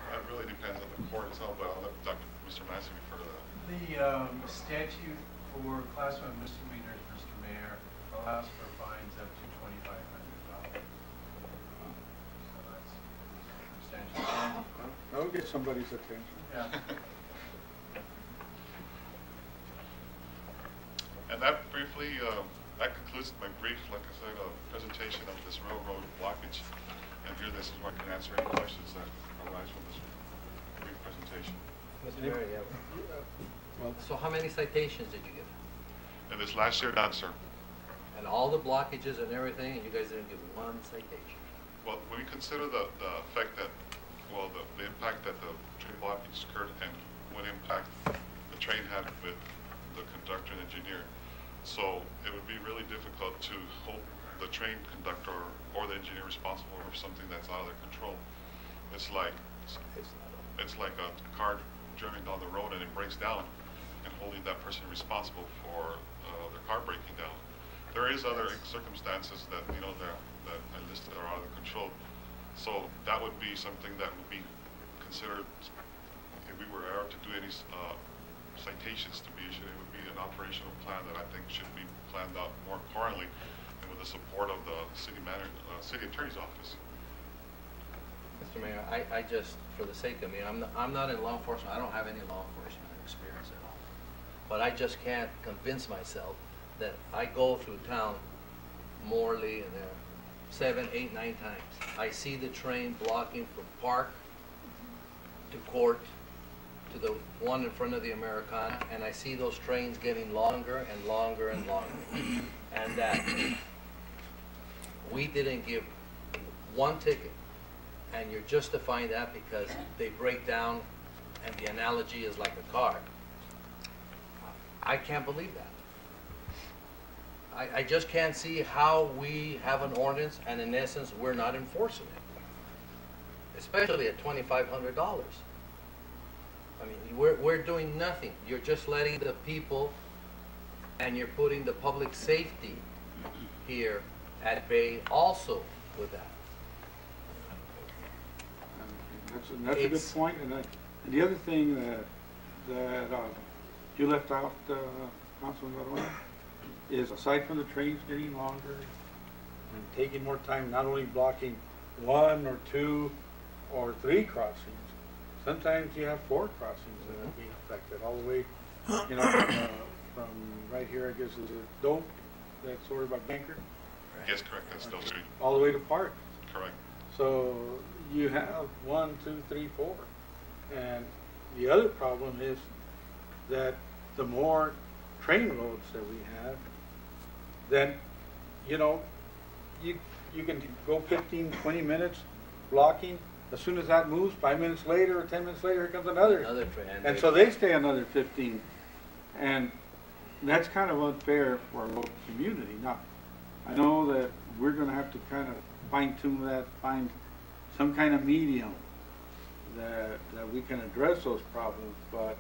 That really depends on the court itself, but I'll let Mr. Massey refer to that. The statute for Class 1 misdemeanors, Mr. Mayor, allows for fines up to $2,500. So that's substantial. That'll get somebody's attention. Yeah. And that briefly, that concludes my brief, like I said, presentation of this railroad blockage. And here, this is where I can answer any questions that arise from this brief presentation. Mr. Mayor, so how many citations did you give? And this last year, none, sir. And all the blockages and everything, and you guys didn't give one citation? Well, when we consider the effect that, well, the impact that the train blockage occurred and what impact the train had with the conductor and engineer. So it would be really difficult to hold the train conductor or the engineer responsible for something that's out of their control. It's like a car driving down the road and it breaks down, and holding that person responsible for their car breaking down. There is other circumstances that that I listed are out of control. So that would be something that would be considered, if we were ever to do any citations to be issued, it would be an operational plan that I think should be planned out more currently, and with the support of the city attorney's office. Mr. Mayor, I just, for the sake of me, I'm not in law enforcement. I don't have any law enforcement experience at all. But I just can't convince myself that I go through town morally and 7, 8, 9 times. I see the train blocking from Park to Court to the one in front of the Americana, and I see those trains getting longer and longer and longer. And that we didn't give one ticket, and you're justifying that because they break down, and the analogy is like a car. I can't believe that. I just can't see how we have an ordinance and in essence we're not enforcing it, especially at $2,500. I mean, we're doing nothing. You're just letting the people and you're putting the public safety here at bay also with that. That's a good It's- point, and the other thing that you left out, Councilman Barona, is aside from the trains getting longer and taking more time, not only blocking 1 or 2 or 3 crossings, sometimes you have 4 crossings that are being affected all the way, from right here, I guess, is it Dope, that's over by Banker, Yes, correct, that's still street, all the way to Park. correct. So you have 1, 2, 3, 4. And the other problem is that the more train loads that we have, then, you can go 15, 20 minutes blocking. As soon as that moves, 5 minutes later or 10 minutes later, here comes another. Another train. And so they stay another 15. And that's kind of unfair for our local community. Now, I know that we're going to have to kind of fine tune that, find some kind of medium that we can address those problems. But,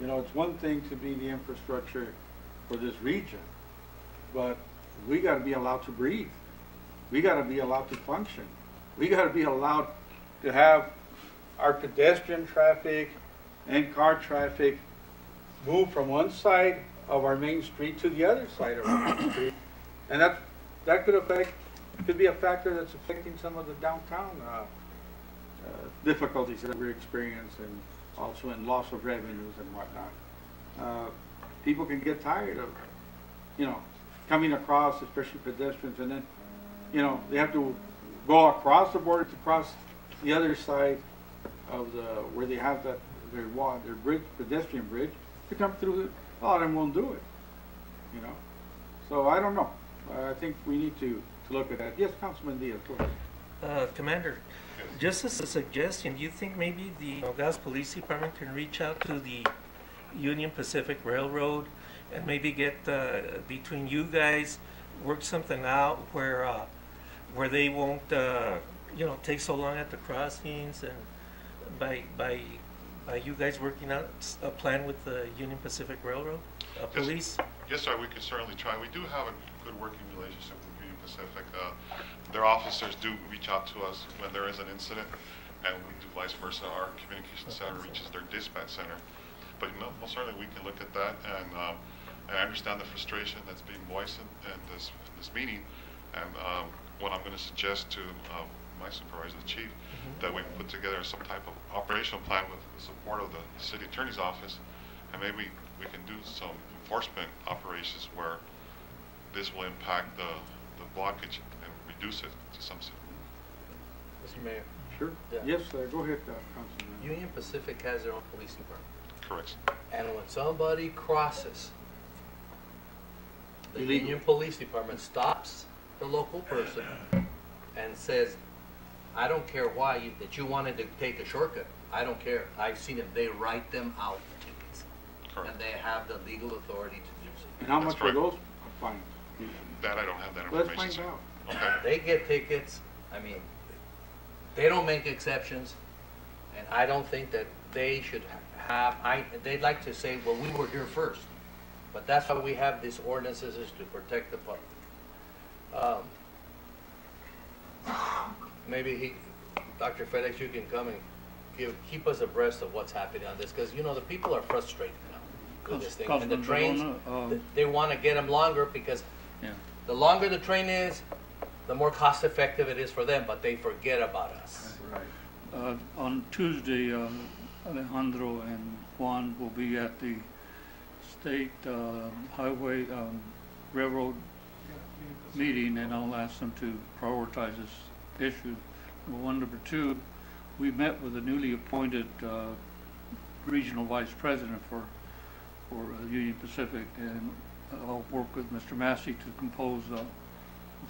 it's one thing to be the infrastructure for this region, but we got to be allowed to breathe. We got to be allowed to function. We got to be allowed to have our pedestrian traffic and car traffic move from one side of our main street to the other side of our main street. And that could be a factor that's affecting some of the downtown difficulties that we're experiencing, and also in loss of revenues and whatnot. People can get tired of, coming across, especially pedestrians, and then, they have to go across the border to cross the other side of where they have their bridge, pedestrian bridge, to come through. A lot of them won't do it, So I don't know. I think we need to look at that. Yes, Councilman Diaz, go ahead. Commander, just as a suggestion, do you think maybe the Nogales Police Department can reach out to the Union Pacific Railroad and maybe get between you guys, work something out where they won't take so long at the crossings, and by you guys working out a plan with the Union Pacific Railroad police? Yes, sir, we could certainly try. We do have a good working relationship with Union Pacific. Their officers do reach out to us when there is an incident, and we do vice versa. Our communication center reaches their dispatch center. But most certainly we can look at that, and I understand the frustration that's being voiced in this meeting. And what I'm going to suggest to my supervisor, the chief, that we put together some type of operational plan with the support of the city attorney's office, and maybe we can do some enforcement operations where this will impact the blockage and reduce it to some extent. Mr. Mayor. Sure. Yeah. Yes, go ahead, Councilman. Union Pacific has their own police department. Correct. And when somebody crosses, the Illegal. Union Police Department stops the local person and says, I don't care why that you wanted to take a shortcut. I don't care. I've seen them. They write them out tickets. Correct. And they have the legal authority to do so. And how That's much are correct. those fines? That I don't have that Let's information. find sir. out. Okay. They get tickets. I mean, they don't make exceptions. And I don't think that they should have, they'd like to say, well, we were here first. But that's why we have these ordinances, is to protect the public. Maybe Dr. Felix, you can come and keep us abreast of what's happening on this, because, the people are frustrated now with this thing. And the Councilman trains, Barona, they want to get them longer, because yeah. the longer the train is, the more cost effective it is for them, but they forget about us. Right. On Tuesday, Alejandro and Juan will be at the State Highway Railroad meeting, and I'll ask them to prioritize this issue. Number one. Number two, we met with the newly appointed regional vice president for Union Pacific, and I'll work with Mr. Massey to compose a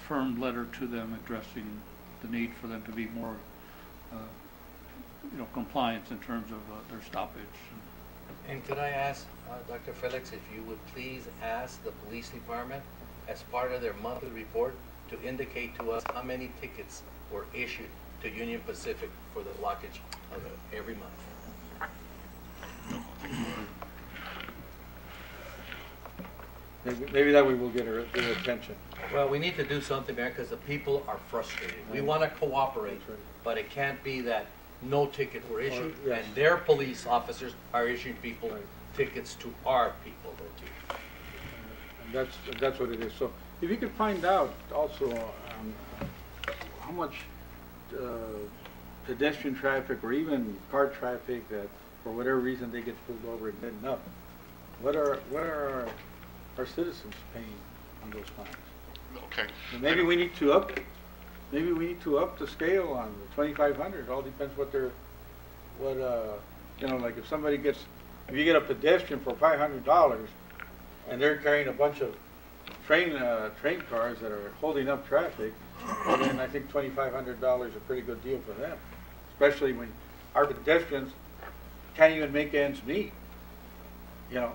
firm letter to them addressing the need for them to be more compliance in terms of their stoppage. And could I ask, Dr. Felix, if you would please ask the police department, as part of their monthly report, to indicate to us how many tickets were issued to Union Pacific for the blockage of every month. Maybe that way we'll get their attention. Well, we need to do something, Mayor, because the people are frustrated. We want to cooperate, That's right. but it can't be that no ticket were issued, yes. and their police officers are issuing people Right. tickets to our people. And that's what it is. So if you could find out also how much pedestrian traffic or even car traffic that for whatever reason they get pulled over and bitten up, what are our citizens paying on those fines? Okay. And maybe we need to up the scale on the 2,500. It all depends what like if you get a pedestrian for $500 and they're carrying a bunch of train cars that are holding up traffic, well, then I think $2,500 is a pretty good deal for them, especially when our pedestrians can't even make ends meet. You know,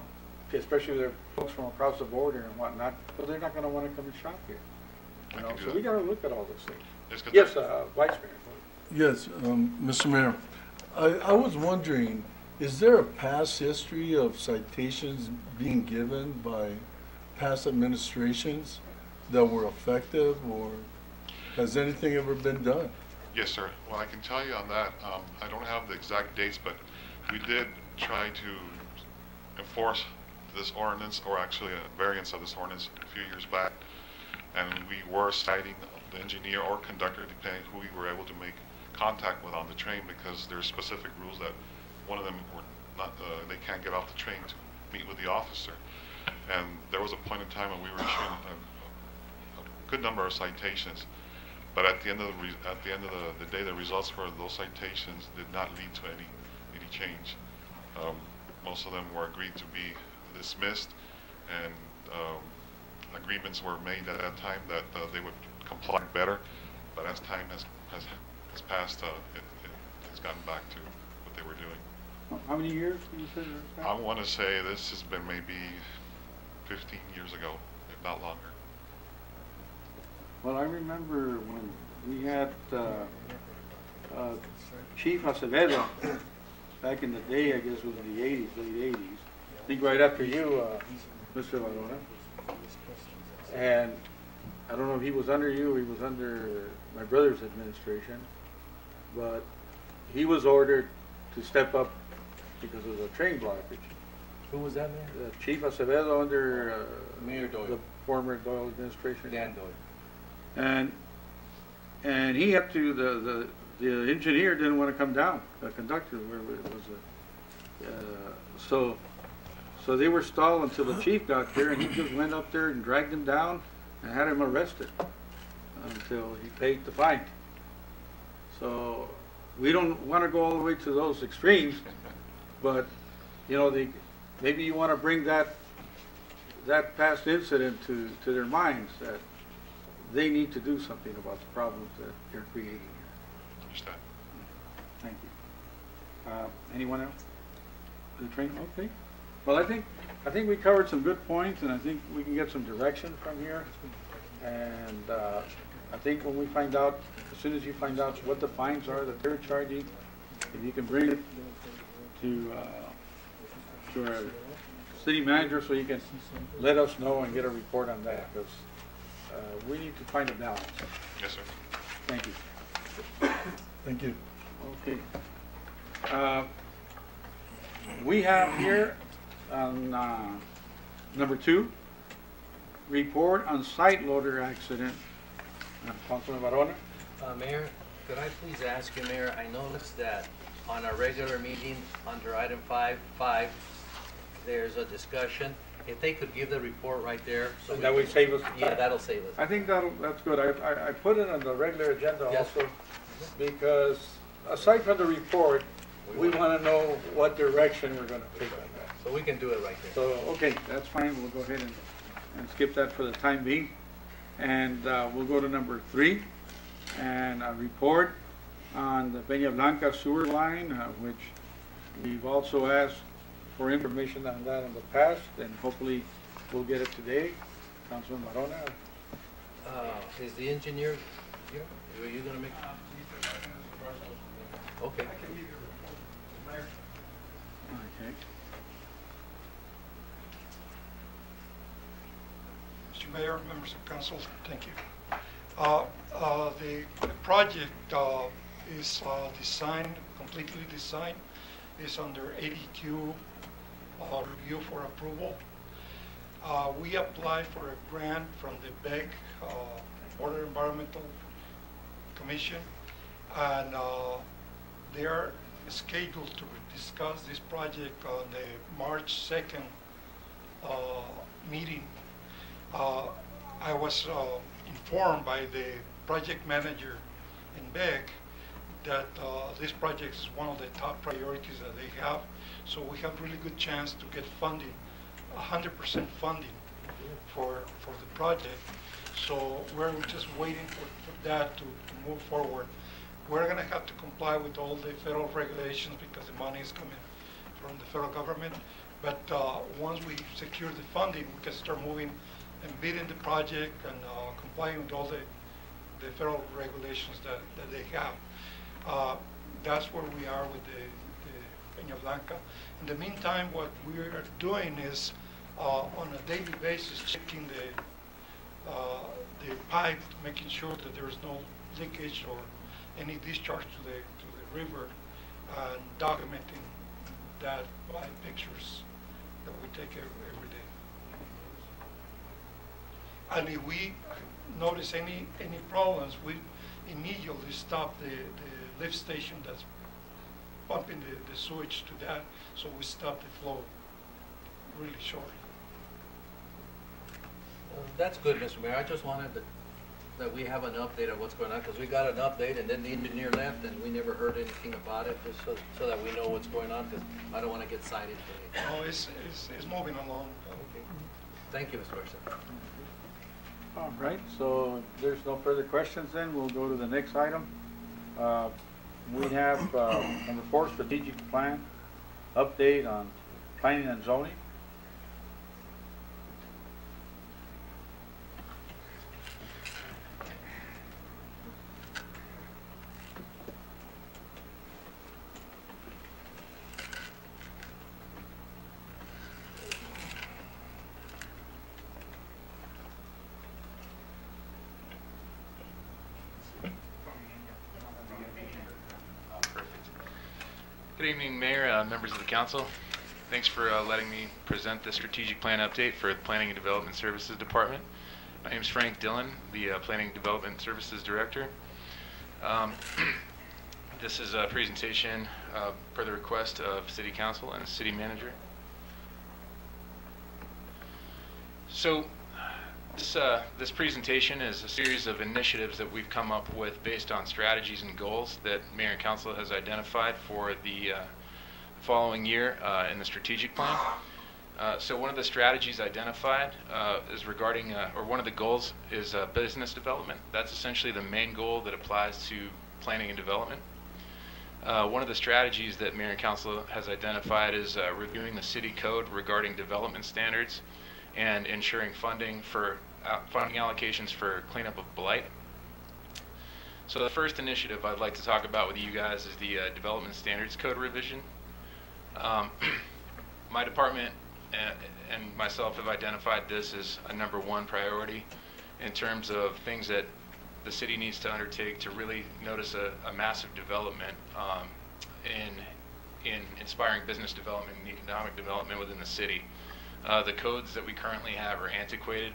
especially with their folks from across the border and whatnot, so they're not going to want to come and shop here. You know, so we got to look at all those things. Yes, Vice Mayor. Yes, Mr. Mayor, I was wondering, is there a past history of citations being given by past administrations that were effective, or has anything ever been done? Yes, sir. Well, I can tell you on that, I don't have the exact dates, but we did try to enforce this ordinance, or actually a variance of this ordinance a few years back, and we were citing the engineer or conductor, depending who we were able to make contact with on the train, because there's specific rules that one of them were not, they can't get off the train to meet with the officer. And there was a point in time when we were issuing a good number of citations, but at the end of the day, the results for those citations did not lead to any change. Most of them were agreed to be dismissed, and agreements were made at that time that they would comply better. But as time has passed, it has gotten back to what they were doing. How many years did you say? I want to say this has been maybe 15 years ago, if not longer. Well, I remember when we had Chief Acevedo back in the day, I guess it was in the 80s, late 80s. I think right after you, Mr. Varona. And I don't know if he was under you or he was under my brother's administration, but he was ordered to step up because of the train blockage. Who was that, Mayor? Chief Acevedo under Mayor Doyle. the former Doyle administration. Dan Doyle. And he had to, the engineer didn't want to come down, the conductor, wherever it was. So they were stalled until the chief got there, and he just went up there and dragged him down and had him arrested until he paid the fine. So we don't want to go all the way to those extremes, but you know, maybe you want to bring that past incident to their minds, that they need to do something about the problems that they're creating here. Understand. Thank you. Anyone else? The train? Okay. Well, I think we covered some good points, and I think we can get some direction from here. And I think when we find out, as soon as you find out what the fines are that they're charging, if you can bring it to our city manager so you can let us know and get a report on that, because we need to find a balance. Yes, sir. Thank you. Thank you. Okay. We have here on number 2, report on site loader accident. Councilman Varona? Mayor, could I please ask you, Mayor, I noticed that on our regular meeting under item 5.5, there's a discussion. If they could give the report right there. So That would save us time. Yeah, that'll save us. I think that's good. I put it on the regular agenda Yes. also because aside from the report, we want to know what direction we're going to take on that. So we can do it right there. So, okay, that's fine. We'll go ahead and skip that for the time being. And we'll go to number 3, and a report on the Peña Blanca sewer line, which we've also asked for information on that in the past, and hopefully we'll get it today. Councilman Varona? Is the engineer here? Are you going to make? Okay. Okay. Mr. Mayor, members of council, thank you. The project is designed, completely designed, is under ADQ review for approval. We applied for a grant from the BEC, Border Environmental Commission, and they are scheduled to discuss this project on the March 2nd meeting. I was informed by the project manager in BEC that this project is one of the top priorities that they have. So we have really good chance to get funding, 100% funding for the project. So we're just waiting for that to move forward. We're going to have to comply with all the federal regulations because the money is coming from the federal government. But once we secure the funding, we can start moving and bidding the project and complying with all the federal regulations that they have. That's where we are with the Peña Blanca. In the meantime, what we are doing is on a daily basis checking the pipe, making sure that there is no leakage or any discharge to the river, and documenting that by pictures that we take every day. And if we notice any problems, we immediately stop the lift station that's pumping the sewage to that, so we stop the flow really shortly. That's good, Mr. Mayor. I just wanted that we have an update of what's going on, because we got an update and then the engineer left and we never heard anything about it, just so that we know what's going on, because I don't want to get cited for it. No, it's moving along. Okay. Thank you, Mr. Garcia. All right, so if there's no further questions, then we'll go to the next item. We have number 4, strategic plan, update on planning and zoning. Good evening, Mayor, members of the council. Thanks for letting me present the strategic plan update for the Planning and Development Services Department. My name is Frank Dillon, the Planning and Development Services Director. This is a presentation per the request of City Council and City Manager. So this presentation is a series of initiatives that we've come up with based on strategies and goals that Mayor and Council has identified for the following year in the strategic plan. So one of the strategies identified is regarding, or one of the goals is business development. That's essentially the main goal that applies to planning and development. One of the strategies that Mayor and Council has identified is reviewing the city code regarding development standards and ensuring funding allocations for cleanup of blight. So the first initiative I'd like to talk about with you guys is the development standards code revision. My department and myself have identified this as a #1 priority in terms of things that the city needs to undertake to really notice a massive development in inspiring business development and economic development within the city. The codes that we currently have are antiquated,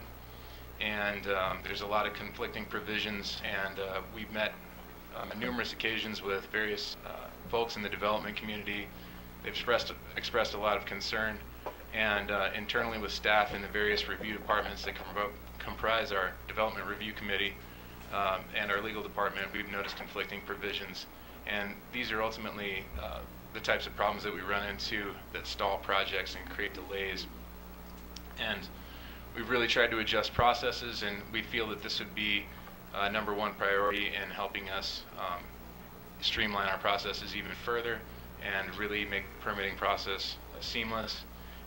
and there's a lot of conflicting provisions, and we've met on numerous occasions with various folks in the development community. They've expressed a lot of concern, and internally with staff in the various review departments that comprise our development review committee and our legal department, we've noticed conflicting provisions, and these are ultimately the types of problems that we run into that stall projects and create delays. And we've really tried to adjust processes, and we feel that this would be #1 priority in helping us streamline our processes even further and really make the permitting process seamless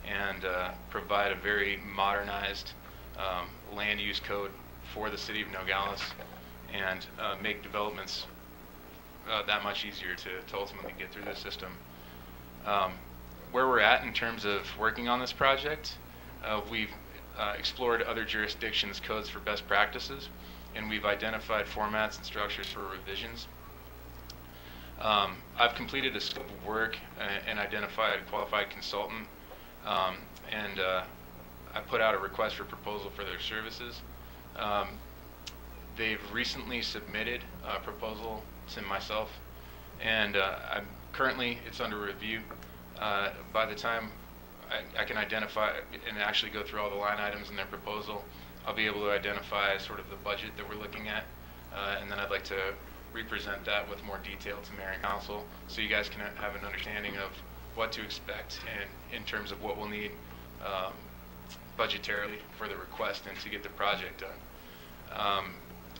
and provide a very modernized land use code for the city of Nogales and make developments that much easier to ultimately get through the system. Where we're at in terms of working on this project, we've explored other jurisdictions' codes for best practices, and we've identified formats and structures for revisions. I've completed a scope of work and identified a qualified consultant, and I put out a request for proposal for their services. They've recently submitted a proposal to myself, and currently it's under review. By the time I can identify and actually go through all the line items in their proposal, I'll be able to identify sort of the budget that we're looking at, and then I'd like to represent that with more detail to Mayor and Council, so you guys can have an understanding of what to expect and in terms of what we'll need budgetarily for the request and to get the project done.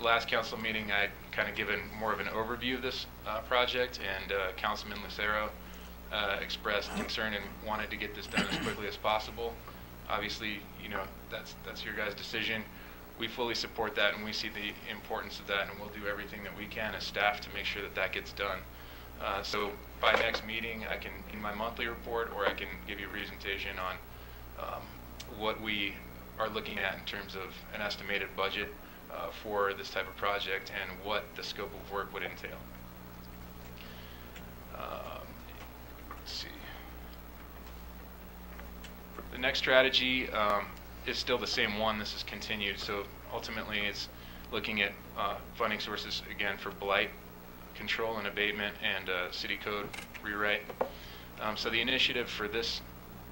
Last council meeting, I'd kind of given more of an overview of this project, and Councilman Lucero expressed concern and wanted to get this done as quickly as possible. Obviously, you know, that's your guys' decision. We fully support that, and we see the importance of that, and we'll do everything that we can as staff to make sure that that gets done. So by next meeting, I can, in my monthly report, or I can give you a presentation on what we are looking at in terms of an estimated budget for this type of project and what the scope of work would entail. Let's see. The next strategy is still the same one. This is continued. So ultimately, it's looking at funding sources again for blight control and abatement and city code rewrite. So the initiative for this,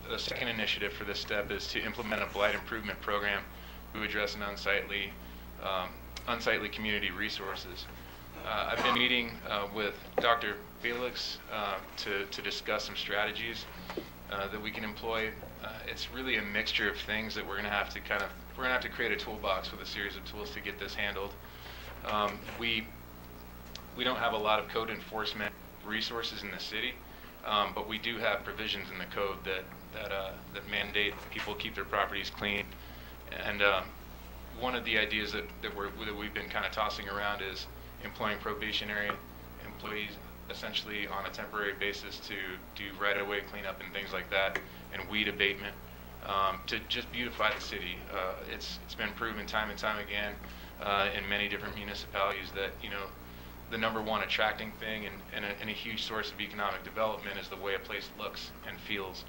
the second initiative for this step is to implement a blight improvement program to address an unsightly community resources. I've been meeting with Dr. Felix to discuss some strategies that we can employ. It's really a mixture of things that we're going to have to create a toolbox with a series of tools to get this handled. We don't have a lot of code enforcement resources in the city, but we do have provisions in the code that mandate people keep their properties clean. And one of the ideas that we've been kind of tossing around is employing probationary employees essentially on a temporary basis to do right-of-way cleanup and things like that, and weed abatement to just beautify the city. It's been proven time and time again in many different municipalities that, you know, the number one attracting thing and a huge source of economic development is the way a place looks and feels.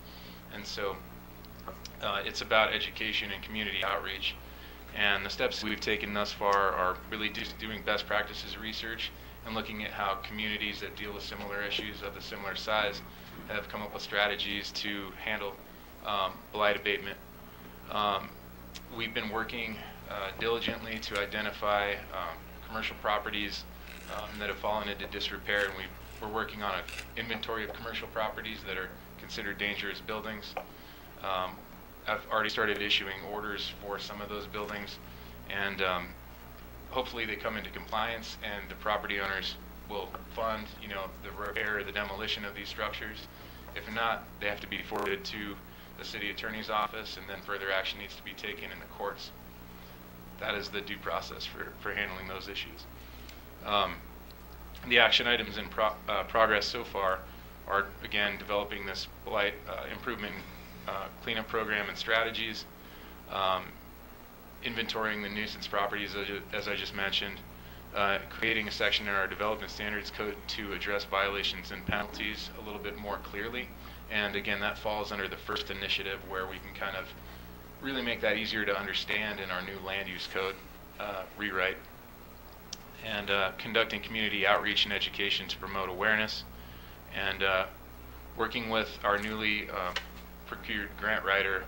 And so it's about education and community outreach. And the steps we've taken thus far are really just doing best practices research and looking at how communities that deal with similar issues of a similar size have come up with strategies to handle blight abatement. We've been working diligently to identify commercial properties that have fallen into disrepair, and we're working on an inventory of commercial properties that are considered dangerous buildings. I've already started issuing orders for some of those buildings, and hopefully they come into compliance and the property owners will fund, you know, the repair or the demolition of these structures. If not, they have to be forwarded to the city attorney's office, and then further action needs to be taken in the courts. That is the due process for handling those issues. The action items in progress so far are, again, developing this blight improvement cleanup program and strategies, inventorying the nuisance properties as I just mentioned, creating a section in our development standards code to address violations and penalties a little bit more clearly. And again, that falls under the first initiative where we can kind of really make that easier to understand in our new land use code rewrite. And conducting community outreach and education to promote awareness, and working with our newly procured grant writer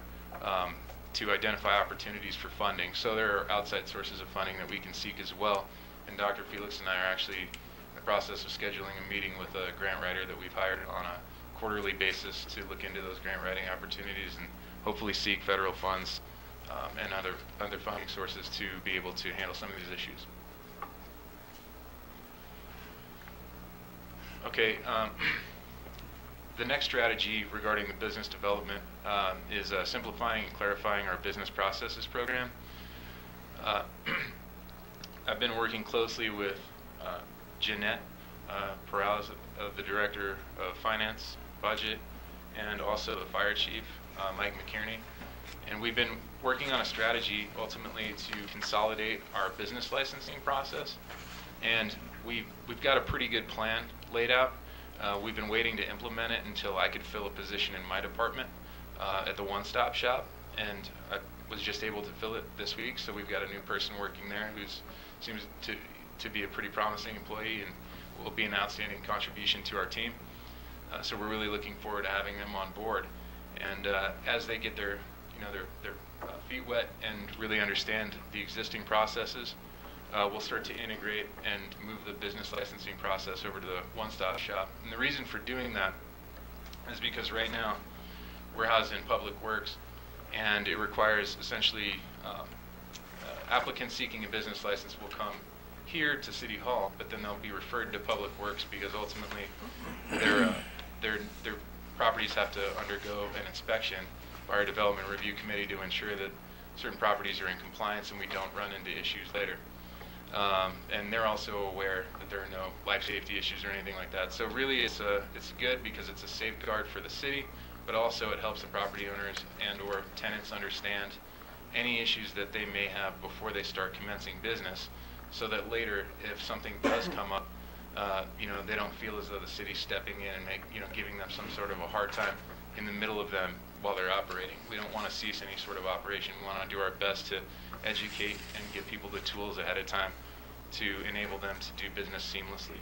to identify opportunities for funding. So there are outside sources of funding that we can seek as well. And Dr. Felix and I are actually in the process of scheduling a meeting with a grant writer that we've hired on a quarterly basis to look into those grant writing opportunities and hopefully seek federal funds and other funding sources to be able to handle some of these issues. Okay, the next strategy regarding the business development is simplifying and clarifying our business processes program. I've been working closely with Jeanette Perales, the Director of Finance, Budget, and also the Fire Chief, Mike McKierney, And we've been working on a strategy ultimately to consolidate our business licensing process. And we've got a pretty good plan laid out. We've been waiting to implement it until I could fill a position in my department at the one-stop shop, and I was just able to fill it this week. So we've got a new person working there who seems to be a pretty promising employee and will be an outstanding contribution to our team. So we're really looking forward to having them on board. And as they get their feet wet and really understand the existing processes, we'll start to integrate and move the business licensing process over to the one-stop shop. And the reason for doing that is because right now we're housed in Public Works, and it requires essentially applicants seeking a business license will come here to City Hall, but then they'll be referred to Public Works because ultimately their properties have to undergo an inspection by our Development Review Committee to ensure that certain properties are in compliance and we don't run into issues later. And they're also aware that there are no life safety issues or anything like that. So really it's good because it's a safeguard for the city, but also it helps the property owners and or tenants understand any issues that they may have before they start commencing business, so that later if something does come up, they don't feel as though the city's stepping in and giving them some sort of a hard time in the middle of them while they're operating. We don't want to cease any sort of operation. We want to do our best to educate and give people the tools ahead of time to enable them to do business seamlessly.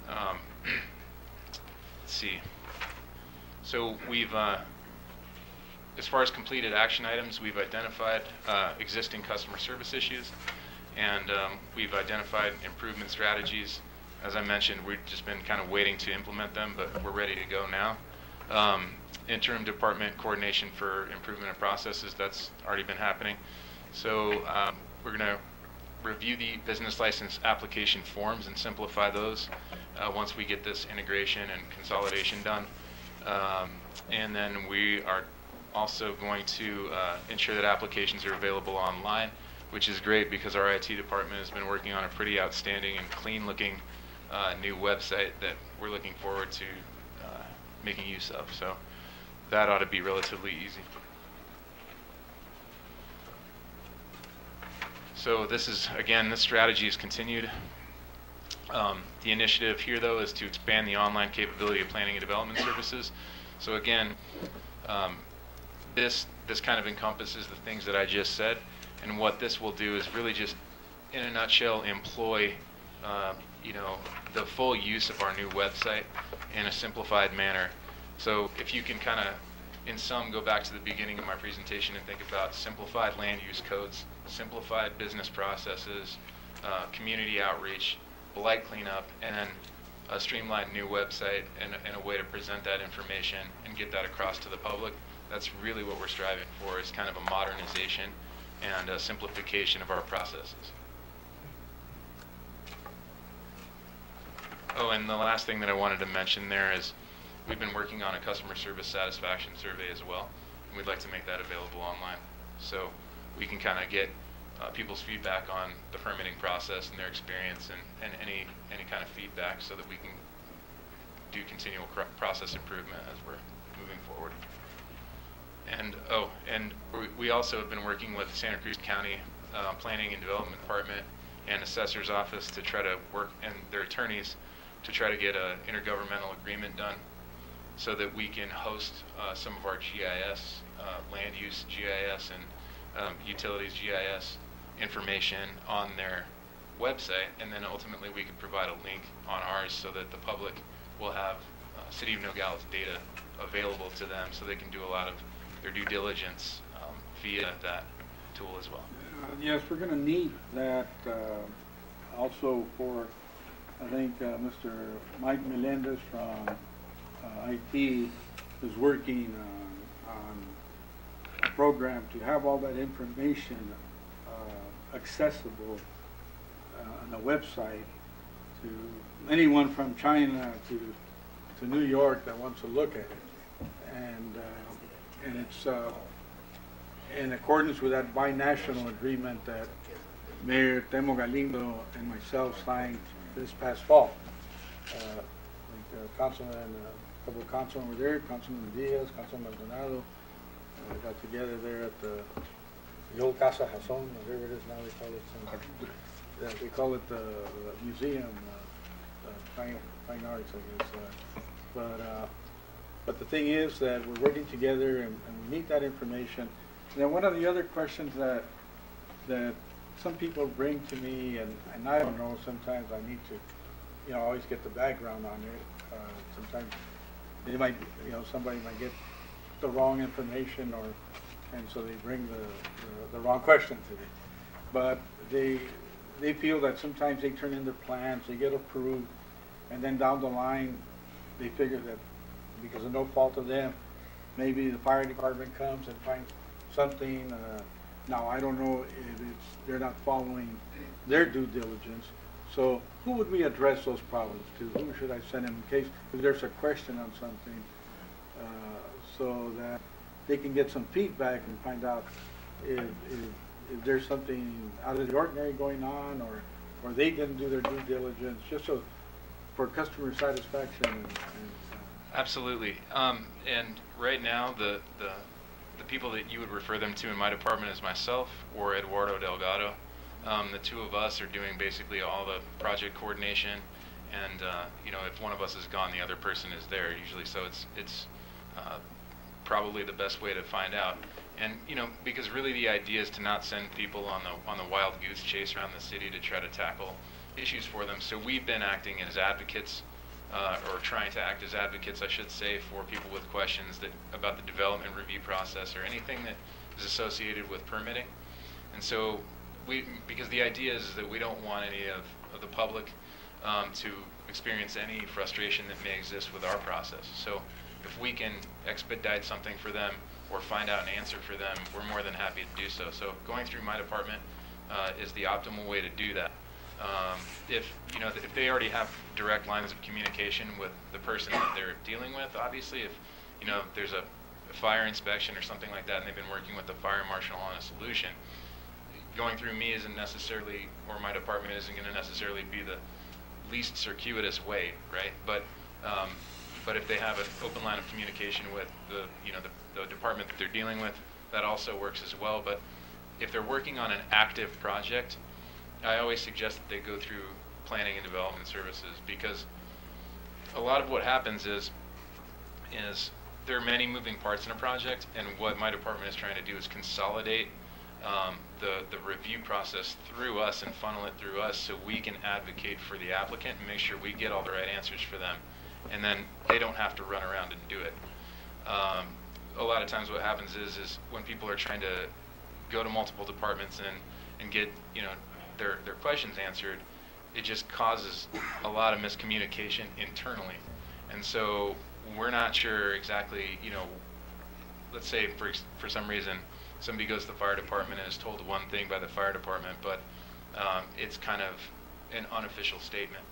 Let's see. So we've, as far as completed action items, we've identified existing customer service issues, and we've identified improvement strategies. As I mentioned, we've just been kind of waiting to implement them, but we're ready to go now. Interim department coordination for improvement of processes, that's already been happening. So we're going to review the business license application forms and simplify those once we get this integration and consolidation done. And then we are also going to ensure that applications are available online, which is great because our IT department has been working on a pretty outstanding and clean looking new website that we're looking forward to making use of. So that ought to be relatively easy. So this is, again, this strategy is continued. The initiative here, though, is to expand the online capability of planning and development services. So again, this kind of encompasses the things that I just said, and what this will do is really just, in a nutshell, employ the full use of our new website in a simplified manner. So if you can kind of, in sum, go back to the beginning of my presentation and think about simplified land use codes, simplified business processes, community outreach, blight cleanup, and then a streamlined new website and a way to present that information and get that across to the public. That's really what we're striving for, is kind of a modernization and a simplification of our processes. Oh, and the last thing that I wanted to mention there is we've been working on a customer service satisfaction survey as well, and we'd like to make that available online, so we can kind of get people's feedback on the permitting process and their experience and any kind of feedback, so that we can do continual process improvement as we're moving forward. And we also have been working with Santa Cruz County Planning and Development Department and Assessor's Office to try to work, and their attorneys, to try to get an intergovernmental agreement done so that we can host some of our GIS, land use GIS and utilities GIS information on their website, and then ultimately we could provide a link on ours so that the public will have City of Nogales data available to them, so they can do a lot of their due diligence via that tool as well. Yes, we're going to need that also for, I think, Mr. Mike Melendez from IT is working on a program to have all that information accessible on the website to anyone from China to New York that wants to look at it, and it's in accordance with that binational agreement that Mayor Temo Galindo and myself signed this past fall. Councilman, a couple of councilmen were there, Councilman Diaz, Councilman Maldonado, got together there at the old Casa Jason, whatever it is now they call it. They call it the museum, fine arts, I guess. But the thing is that we're working together and we need that information. And then one of the other questions that some people bring to me, and I don't know, sometimes I need to, always get the background on it. Sometimes they might, somebody might get the wrong information, and so they bring the wrong question to me. But they feel that sometimes they turn in their plans, they get approved, and then down the line, they figure that because of no fault of them, maybe the fire department comes and finds something. Now, I don't know if they're not following their due diligence. So who would we address those problems to? Who should I send in case if there's a question on something, so that they can get some feedback and find out if there's something out of the ordinary going on, or they didn't do their due diligence, just so for customer satisfaction. Absolutely. And right now, the people that you would refer them to in my department is myself or Eduardo Delgado. The two of us are doing basically all the project coordination, and if one of us is gone, the other person is there usually. So it's probably the best way to find out. And because really the idea is to not send people on the wild goose chase around the city to try to tackle issues for them. So we've been acting as advocates, or trying to act as advocates, I should say, for people with questions about the development review process or anything that is associated with permitting. And so because the idea is that we don't want any of the public to experience any frustration that may exist with our process. So if we can expedite something for them or find out an answer for them, we're more than happy to do so. So going through my department is the optimal way to do that. If they already have direct lines of communication with the person that they're dealing with, obviously if there's a fire inspection or something like that and they've been working with the fire marshal on a solution, going through me isn't necessarily, or my department isn't going to necessarily be the least circuitous way, right? But if they have an open line of communication with the department that they're dealing with, that also works as well. But if they're working on an active project, I always suggest that they go through planning and development services, because a lot of what happens is there are many moving parts in a project, and what my department is trying to do is consolidate the review process through us and funnel it through us, so we can advocate for the applicant and make sure we get all the right answers for them, and then they don't have to run around and do it. A lot of times what happens is when people are trying to go to multiple departments and get their questions answered, it just causes a lot of miscommunication internally. And so we're not sure exactly, let's say for some reason somebody goes to the fire department and is told one thing by the fire department, but it's kind of an unofficial statement.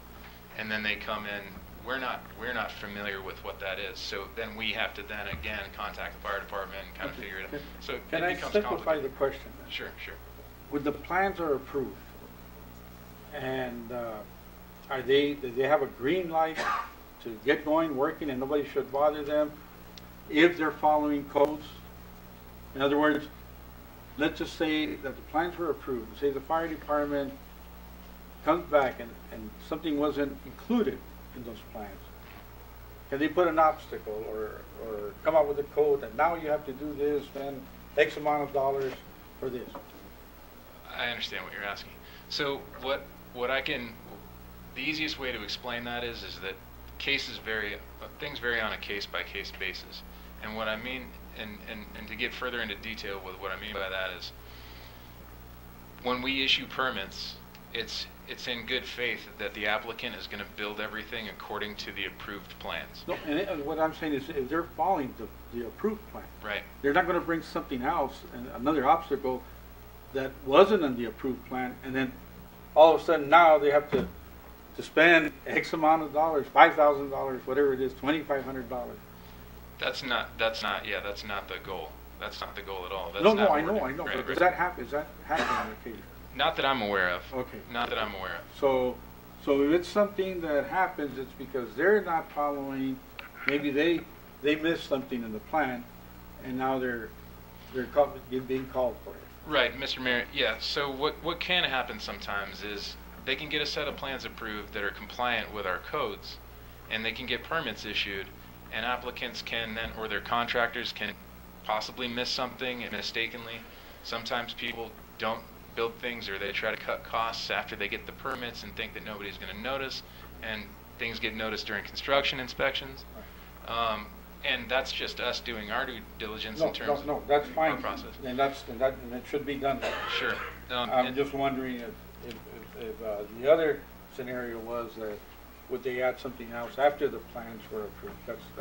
And then they come in, we're not familiar with what that is. So then we have to then again contact the fire department and kind of figure it out. So can I simplify the question then? Sure. When the plans are approved, and do they have a green light to get going, working, and nobody should bother them if they're following codes? In other words, let's just say that the plans were approved. Say the fire department comes back and something wasn't included in those plans. Can they put an obstacle or come up with a code that now you have to do this, spend X amount of dollars for this? I understand what you're asking. So the easiest way to explain that is that cases vary, things vary on a case-by-case basis. And what I mean, and to get further into detail with what I mean by that is, when we issue permits, it's in good faith that the applicant is going to build everything according to the approved plans. No, and what I'm saying is if they're following the approved plan, right, they're not going to bring something else, and another obstacle that wasn't in the approved plan, and then all of a sudden now they have to spend X amount of dollars, $5,000, whatever it is, $2,500. That's not the goal. That's not the goal at all. That's I know. Right, but does that happen? Is that happening on occasion? Not that I'm aware of. Okay. Not that I'm aware of. So if it's something that happens, it's because they're not following. Maybe they missed something in the plan, and now they're you're being called for it. Right, Mr. Mayor, yeah, so what can happen sometimes is they can get a set of plans approved that are compliant with our codes, and they can get permits issued, and applicants can then, or their contractors can possibly miss something mistakenly. Sometimes people don't build things, or they try to cut costs after they get the permits and think that nobody's going to notice, and things get noticed during construction inspections. And that's just us doing our due diligence in terms No, that's of fine. our process. And it should be done. Sure. I'm just wondering if the other scenario was that would they add something else after the plans were approved?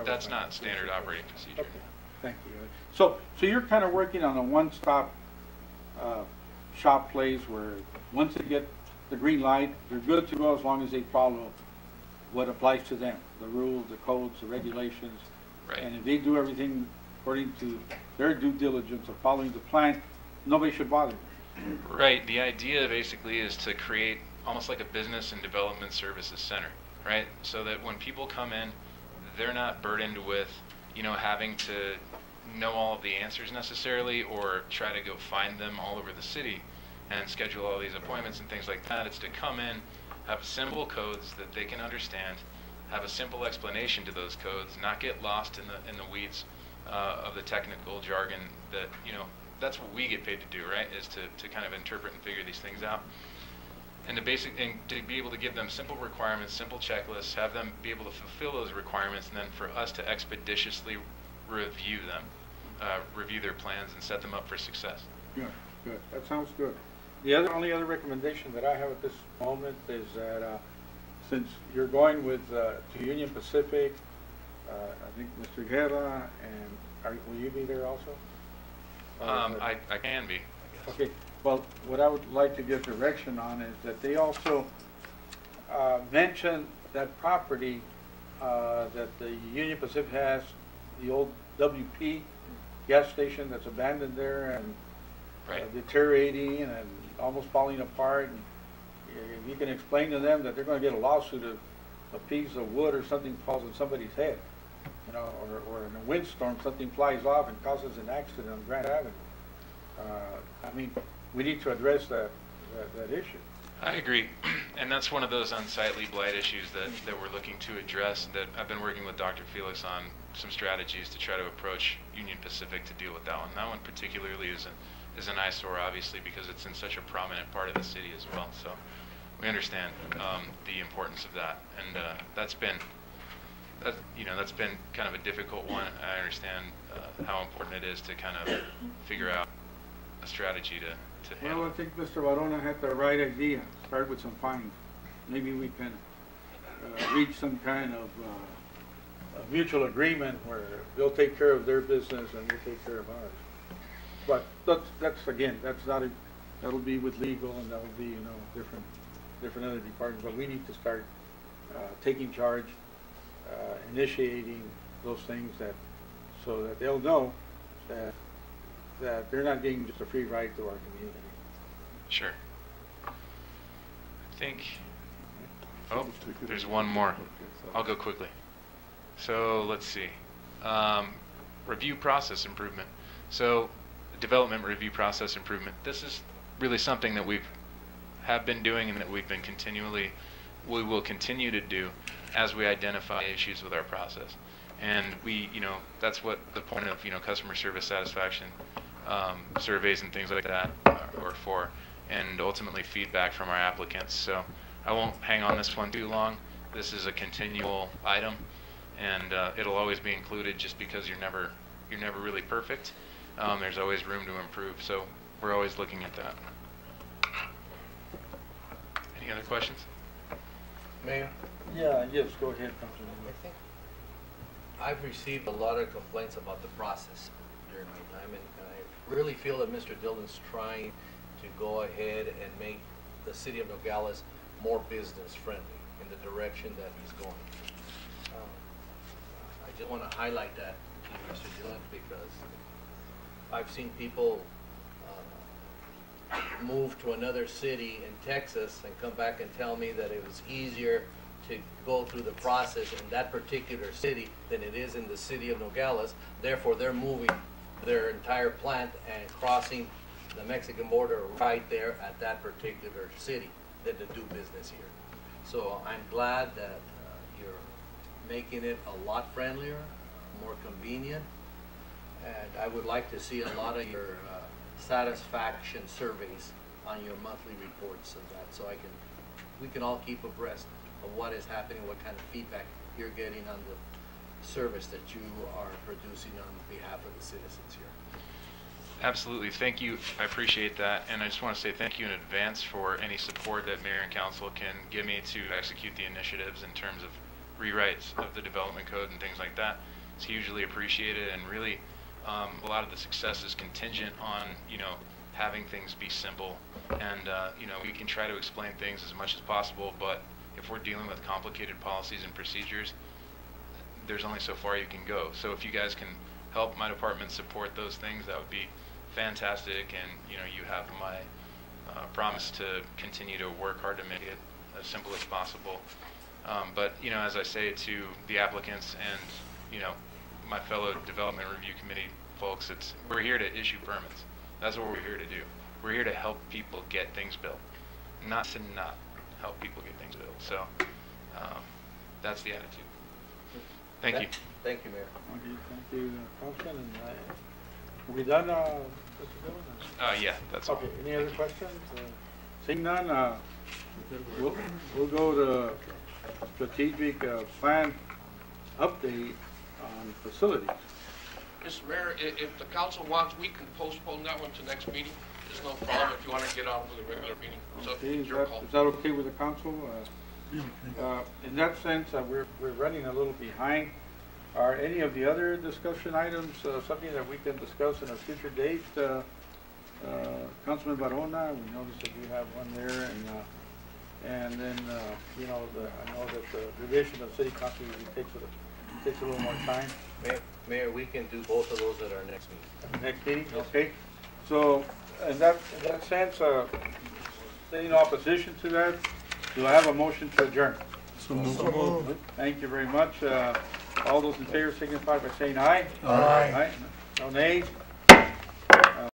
That's not standard operating procedure. Okay, thank you. So you're kind of working on a one-stop shop place where once they get the green light, they're good to go as long as they follow what applies to them, the rules, the codes, the regulations. Right. And if they do everything according to their due diligence of following the plan, nobody should bother them. Right. The idea basically is to create almost like a business and development services center, right? So that when people come in, they're not burdened with, having to know all of the answers necessarily, or try to go find them all over the city and schedule all these appointments and things like that. It's to come in, have simple codes that they can understand, have a simple explanation to those codes, not get lost in the weeds of the technical jargon that, that's what we get paid to do, right? Is to kind of interpret and figure these things out. And to be able to give them simple requirements, simple checklists, have them be able to fulfill those requirements, and then for us to expeditiously review them, review their plans and set them up for success. Good. That sounds good. The only other recommendation that I have at this moment is that since you're going with to Union Pacific, I think Mr. Guerra, and will you be there also? I can be. Okay. Well, what I would like to give direction on is that they also mention that property that the Union Pacific has, the old WP gas station that's abandoned there and deteriorating and almost falling apart. And if you can explain to them that they're going to get a lawsuit if a piece of wood or something falls on somebody's head, or in a windstorm something flies off and causes an accident on Grand Avenue. I mean, we need to address that issue. I agree, and that's one of those unsightly blight issues that we're looking to address, that I've been working with Dr. Felix on some strategies to try to approach Union Pacific to deal with that one. That one particularly is an eyesore, obviously, because it's in such a prominent part of the city as well. So we understand the importance of that, and that's been kind of a difficult one. I understand how important it is to kind of figure out a strategy to handle. Well, I think Mr. Barona had the right idea. Start with some fines. Maybe we can reach some kind of a mutual agreement where they'll take care of their business and we'll take care of ours. But that'll be with legal, and that'll be different other departments. But we need to start taking charge, initiating those things so that they'll know that they're not getting just a free ride to our community. Sure. I think, there's one more. I'll go quickly. So let's see. Review process improvement. So development review process improvement. This is really something that we have been doing and that we will continue to do as we identify issues with our process. And that's what the point of, customer service satisfaction surveys and things like that are for, and ultimately feedback from our applicants. So I won't hang on this one too long. This is a continual item, and it'll always be included just because you're never really perfect. There's always room to improve, so we're always looking at that. Any other questions? Mayor? Yes, go ahead, Councilman. I think I've received a lot of complaints about the process during my time, and I really feel that Mr. Dillon's trying to go ahead and make the city of Nogales more business friendly in the direction that he's going. I just want to highlight that to Mr. Dillon, because I've seen people move to another city in Texas and come back and tell me that it was easier to go through the process in that particular city than it is in the city of Nogales. Therefore, they're moving their entire plant and crossing the Mexican border right there at that particular city that they do business here. So I'm glad that you're making it a lot friendlier, more convenient, and I would like to see a lot of your satisfaction surveys on your monthly reports of that, so we can all keep abreast of what is happening, what kind of feedback you're getting on the service that you are producing on behalf of the citizens here. Absolutely, thank you. I appreciate that, and I just want to say thank you in advance for any support that Mayor and Council can give me to execute the initiatives in terms of rewrites of the development code and things like that. It's hugely appreciated, and really a lot of the success is contingent on, you know, having things be simple, and you know, we can try to explain things as much as possible, but if we're dealing with complicated policies and procedures, there's only so far you can go. So if you guys can help my department support those things, that would be fantastic, and you know, you have my promise to continue to work hard to make it as simple as possible. But you know, as I say to the applicants and you know, my fellow development review committee folks, we're here to issue permits. That's what we're here to do. We're here to help people get things built, not to not help people get things built. So that's the attitude. Thank you. Thank you, Mayor. Okay, thank you, Councilman. And are we done, Mr. Dillon? Yeah, that's all. Okay, any other questions? Seeing none, we'll go to strategic plan update on facilities. Mr. Mayor, if the council wants, we can postpone that one to next meeting. There's no problem if you want to get on with the regular meeting. So Okay, it's your call. is that okay with the council? In that sense, we're running a little behind. Are any of the other discussion items something that we can discuss in a future date? Councilman Barona, we noticed that we have one there, and then you know, I know that the revision of city council usually takes a little more time. Mayor, we can do both of those at our next meeting. Next meeting, okay. So in that sense, in opposition to that, do I have a motion to adjourn? So moved. Thank you very much. All those in favor signify by saying aye. Aye. No nays.